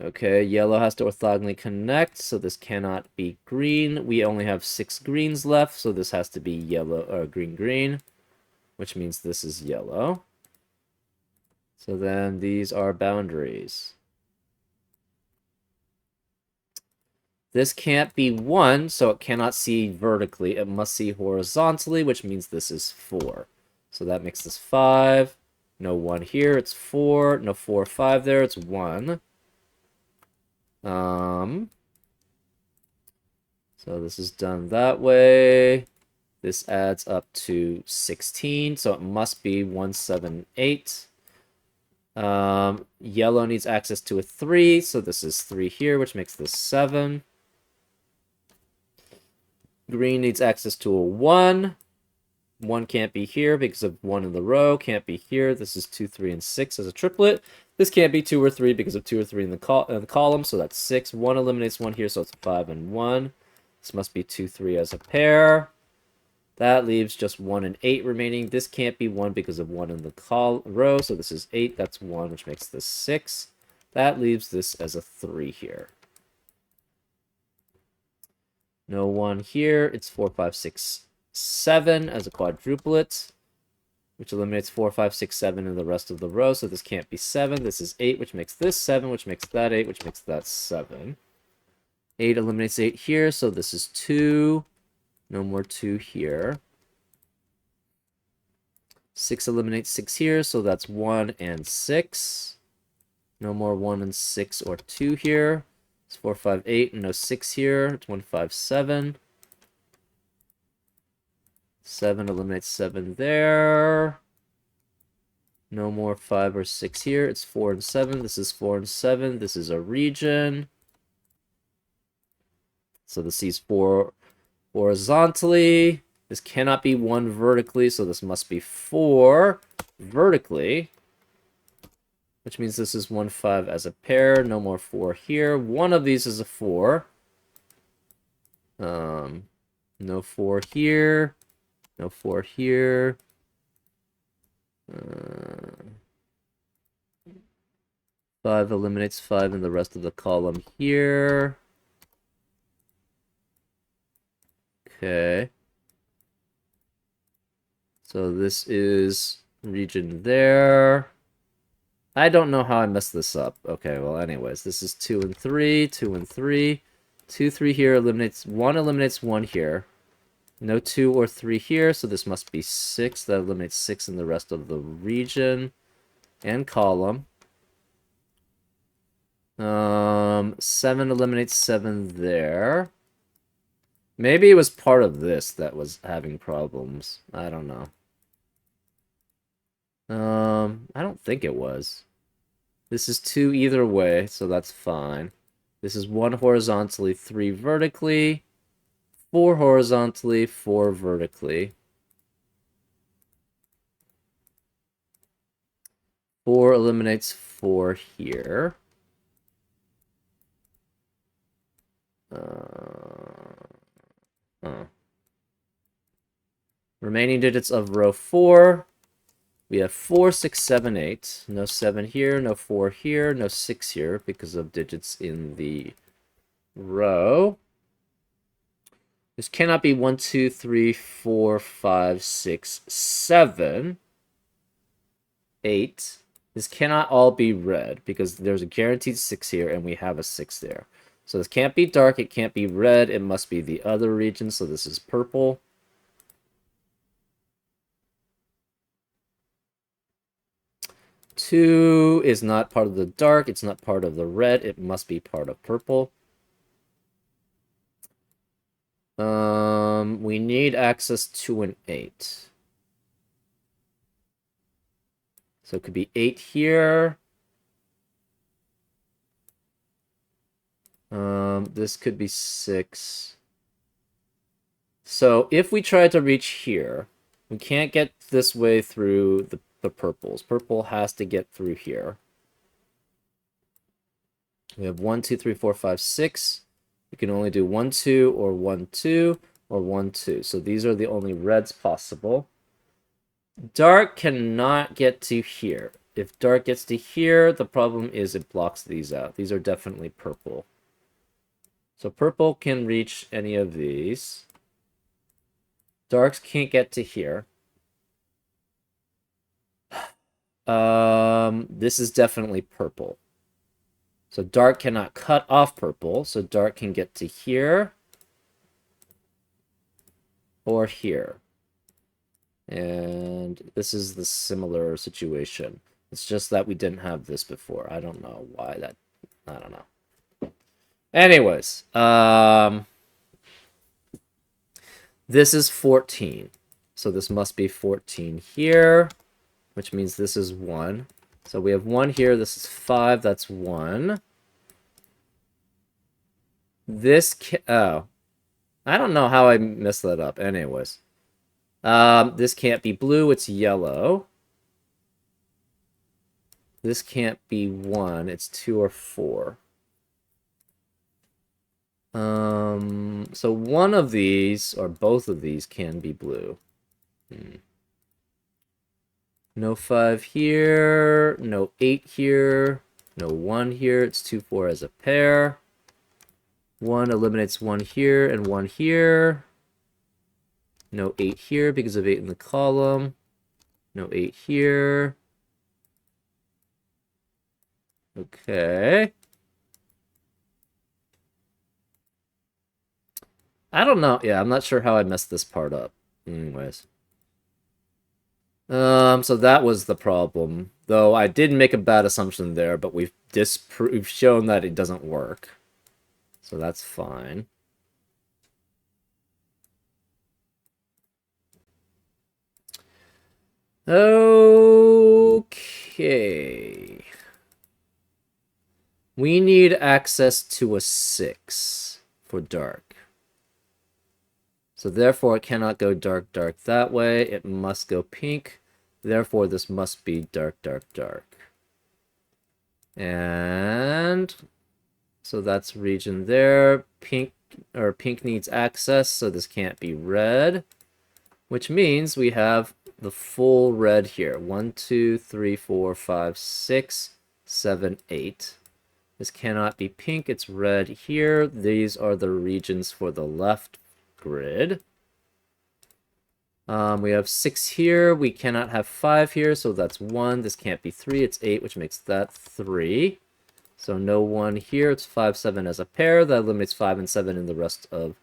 Okay, yellow has to orthogonally connect, so this cannot be green. We only have 6 greens left, so this has to be yellow or green, which means this is yellow. So then these are boundaries. This can't be 1, so it cannot see vertically. It must see horizontally, which means this is 4. So that makes this 5. No 1 here, it's 4. No 4 or 5 there, it's 1. So this is done that way. This adds up to 16, so it must be 1, 7, 8. Yellow needs access to a 3, so this is 3 here, which makes this 7. Green needs access to a 1. 1 can't be here because of 1 in the row. Can't be here. This is 2, 3, and 6 as a triplet. This can't be 2 or 3 because of 2 or 3 in the column, so that's 6. 1 eliminates 1 here, so it's 5 and 1. This must be 2, 3 as a pair. That leaves just 1 and 8 remaining. This can't be 1 because of 1 in the row, so this is 8. That's 1, which makes this 6. That leaves this as a 3 here. No 1 here. It's 4, 5, 6, 7 as a quadruplet, which eliminates 4, 5, 6, 7 in the rest of the row, so this can't be 7. This is 8, which makes this 7, which makes that 8, which makes that 7. 8 eliminates 8 here, so this is 2. No more 2 here. 6 eliminates 6 here, so that's 1 and 6. No more 1 and 6 or 2 here. It's 4, 5, 8, and no 6 here. It's 1, 5, 7. 7 eliminates 7 there. No more 5 or 6 here. It's 4 and 7. This is 4 and 7. This is a region. So this sees 4 horizontally. This cannot be 1 vertically, so this must be 4 vertically. Which means this is 1, 5 as a pair. No more 4 here. One of these is a 4. No 4 here. No 4 here. 5 eliminates 5 in the rest of the column here. Okay. So this is region there. I don't know how I messed this up. Okay, well, anyways, this is 2 and 3, 2 and 3. 2, 3 here eliminates 1 here. No 2 or 3 here, so this must be 6. That eliminates 6 in the rest of the region and column. 7 eliminates 7 there. Maybe it was part of this that was having problems. I don't know. I don't think it was. This is 2 either way, so that's fine. This is 1 horizontally, 3 vertically. 4 horizontally, 4 vertically. 4 eliminates 4 here. Remaining digits of row 4. We have 4, 6, 7, 8. No 7 here, no 4 here, no 6 here because of digits in the row. This cannot be 1, 2, 3, 4, 5, 6, 7, 8. This cannot all be red because there's a guaranteed 6 here and we have a 6 there. So this can't be dark, it can't be red, it must be the other region, so this is purple. 2 is not part of the dark. It's not part of the red. It must be part of purple. We need access to an 8. So it could be 8 here. This could be 6. So if we try to reach here, we can't get this way through the purples. Purple has to get through here. We have 1, 2, 3, 4, 5, 6. We can only do 1, 2, or 1, 2, or 1, 2. So these are the only reds possible. Dark cannot get to here. If dark gets to here, the problem is it blocks these out. These are definitely purple. So purple can reach any of these. Darks can't get to here. This is definitely purple. So dark cannot cut off purple, so dark can get to here or here. And this is the similar situation. It's just that we didn't have this before. I don't know why that... I don't know. Anyways, this is 14. So this must be 14 here, which means this is 1. So we have 1 here. This is 5. That's 1. This... Oh. I don't know how I messed that up. Anyways. This can't be blue. It's yellow. This can't be 1. It's 2 or 4. So one of these, or both of these, can be blue. No 5 here, no 8 here, no 1 here. It's 2, 4 as a pair. 1 eliminates 1 here and 1 here. No 8 here because of 8 in the column. No 8 here. Okay. I don't know. Yeah, I'm not sure how I messed this part up. Anyways. So that was the problem. Though I did make a bad assumption there, but we've shown that it doesn't work. So that's fine. Okay. We need access to a 6 for dark. So therefore it cannot go dark, dark that way. It must go pink. Therefore this must be dark, dark, dark. And so that's region there. Pink needs access, so this can't be red. Which means we have the full red here. 1, 2, 3, 4, 5, 6, 7, 8. This cannot be pink, it's red here. These are the regions for the left grid. We have 6 here. We cannot have 5 here, so that's 1. This can't be 3. It's 8, which makes that 3. So no 1 here. It's 5, 7 as a pair. That eliminates 5 and 7 in the rest of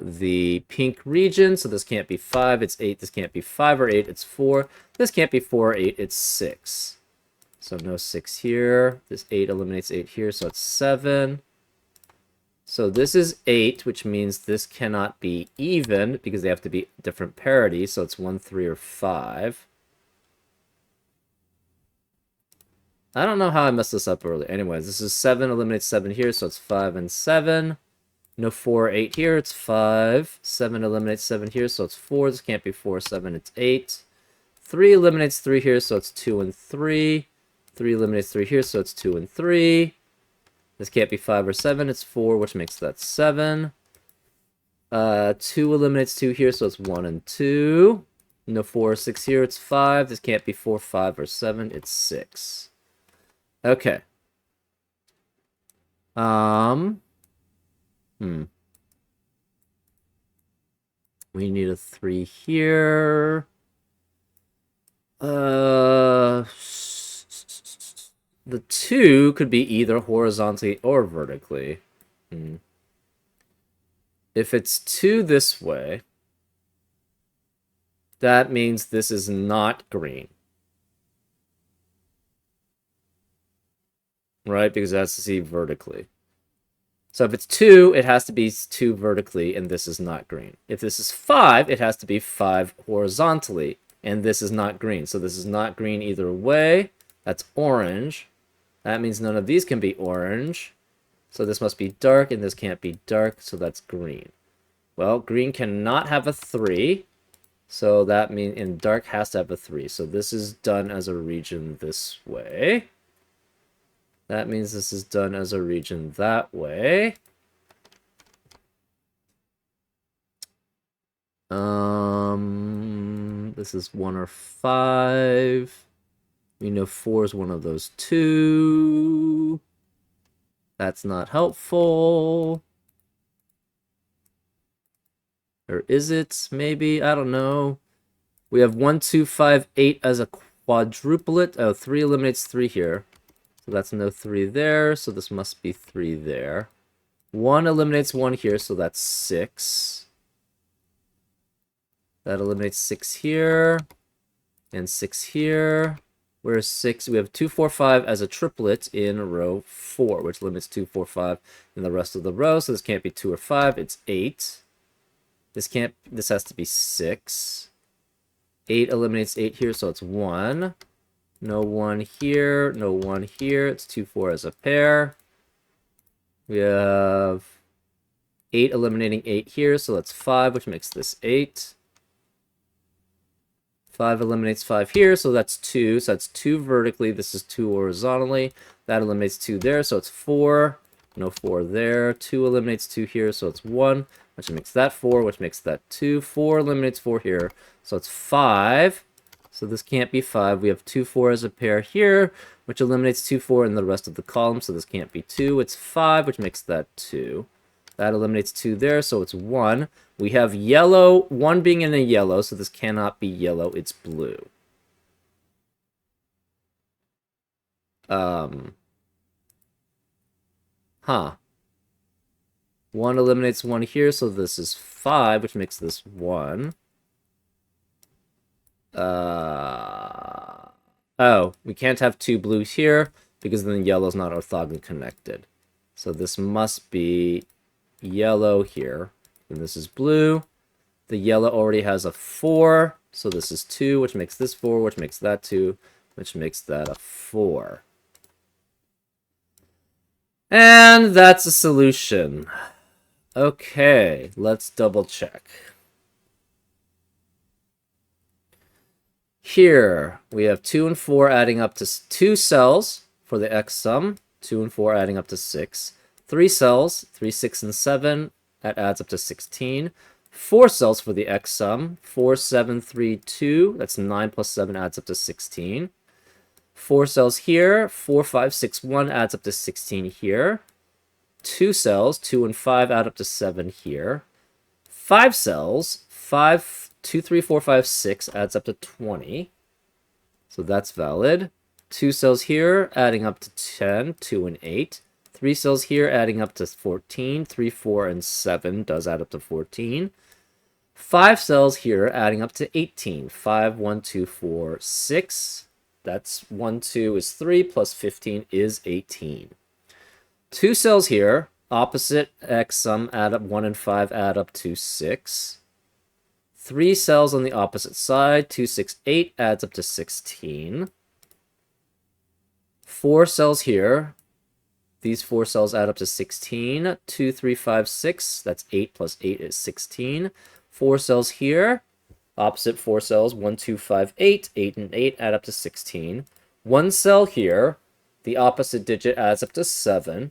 the pink region. So this can't be 5. It's 8. This can't be 5 or 8. It's 4. This can't be 4 or 8. It's 6. So no 6 here. This 8 eliminates 8 here, so it's 7. So this is 8, which means this cannot be even because they have to be different parity. So it's 1, 3, or 5. I don't know how I messed this up earlier. Anyways, this is 7, eliminates 7 here, so it's 5 and 7. No 4 or 8 here, it's 5. 7 eliminates 7 here, so it's 4. This can't be 4 or 7, it's 8. 3 eliminates 3 here, so it's 2 and 3. 3 eliminates 3 here, so it's 2 and 3. This can't be 5 or 7, it's 4, which makes that 7. 2 eliminates 2 here, so it's 1 and 2. No 4 or 6 here, it's 5. This can't be 4, 5, or 7, it's 6. Okay. We need a 3 here. The 2 could be either horizontally or vertically. If it's 2 this way, that means this is not green. Right? Because it has to see vertically. So if it's 2, it has to be 2 vertically, and this is not green. If this is 5, it has to be 5 horizontally, and this is not green. So this is not green either way. That's orange. That means none of these can be orange. So this must be dark, and this can't be dark, so that's green. Well, green cannot have a 3, so that means, and dark has to have a 3. So this is done as a region this way. That means this is done as a region that way. This is 1 or 5. We know 4 is one of those 2. That's not helpful. Or is it? Maybe? I don't know. We have 1, 2, 5, 8 as a quadruplet. Oh, 3 eliminates 3 here. So that's no 3 there, so this must be 3 there. 1 eliminates 1 here, so that's 6. That eliminates 6 here, and 6 here. Where's 6? We have 2, 4, 5 as a triplet in row 4, which limits 2, 4, 5 in the rest of the row, so this can't be 2 or 5, it's 8. This has to be 6. 8 eliminates 8 here, so it's 1. No 1 here, no 1 here. It's 2, 4 as a pair. We have 8 eliminating 8 here, so that's 5, which makes this 8. 5 eliminates 5 here, so that's 2. So that's 2 vertically. This is 2 horizontally. That eliminates 2 there, so it's 4. No 4 there. 2 eliminates 2 here, so it's 1, which makes that 4, which makes that 2. 4 eliminates 4 here, so it's 5. So this can't be 5. We have 2, 4 as a pair here, which eliminates 2, 4 in the rest of the column, so this can't be 2. It's 5, which makes that 2. That eliminates 2 there, so it's 1. We have yellow, 1 being in a yellow, so this cannot be yellow, it's blue. Huh. 1 eliminates 1 here, so this is 5, which makes this 1. Oh, we can't have 2 blues here because then yellow's not orthogonally connected. So this must be yellow here, and this is blue. The yellow already has a 4, so this is 2, which makes this 4, which makes that 2, which makes that a 4. And that's a solution. Okay, let's double check. Here, we have 2 and 4 adding up to 2 cells for the x sum. 2 and 4 adding up to 6. 3 cells, 3, 6, and 7. That adds up to 16. 4 cells for the x sum. 4, 7, 3, 2. That's 9 plus 7 adds up to 16. 4 cells here. 4, 5, 6, 1 adds up to 16 here. 2 cells, 2 and 5 add up to 7 here. 5 cells, 5, 2, 3, 4, 5, 6 adds up to 20. So that's valid. 2 cells here adding up to 10, 2 and 8. 3 cells here adding up to 14. 3, 4, and 7 does add up to 14. 5 cells here adding up to 18. 5, 1, 2, 4, 6. That's 1, 2 is 3 plus 15 is 18. 2 cells here, opposite x sum add up 1 and 5 add up to 6. 3 cells on the opposite side, 2, 6, 8 adds up to 16. 4 cells here, these 4 cells add up to 16. 2, 3, 5, 6, that's 8 plus 8 is 16. 4 cells here, opposite 4 cells, 1, 2, 5, 8. 8 and 8 add up to 16. 1 cell here, the opposite digit adds up to 7.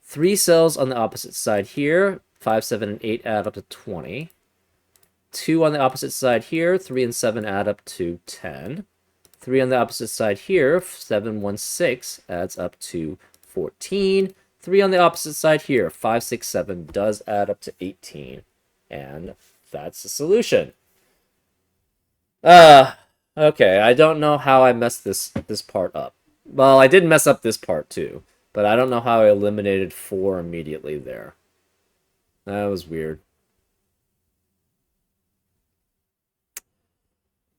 3 cells on the opposite side here, 5, 7, and 8 add up to 20. 2 on the opposite side here, 3 and 7 add up to 10. 3 on the opposite side here, 7, 1, 6 adds up to 14. 3 on the opposite side here, 5, 6, 7 does add up to 18. And that's the solution. Okay, I don't know how I messed this part up. Well, I did mess up this part too, but I don't know how I eliminated 4 immediately there. That was weird.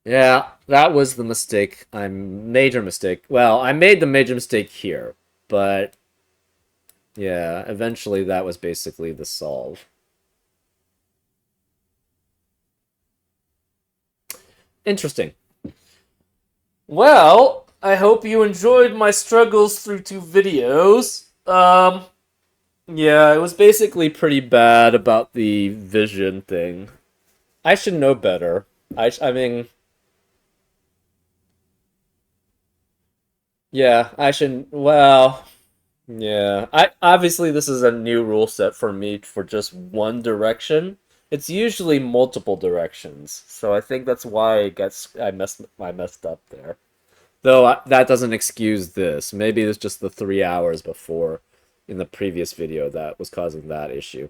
Yeah, that was the mistake. Major mistake. Well, I made the major mistake here, but yeah, eventually that was basically the solve. Interesting. Well, I hope you enjoyed my struggles through two videos. Yeah, it was basically pretty bad about the vision thing. I should know better. I mean, yeah, I should. Well, yeah. I obviously this is a new rule set for me for just one direction. It's usually multiple directions, so I think that's why I messed up there. Though that doesn't excuse this. Maybe it's just the 3 hours before in the previous video that was causing that issue.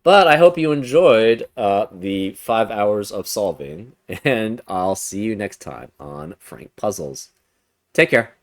But I hope you enjoyed the 5 hours of solving, and I'll see you next time on Frank Puzzles. Take care.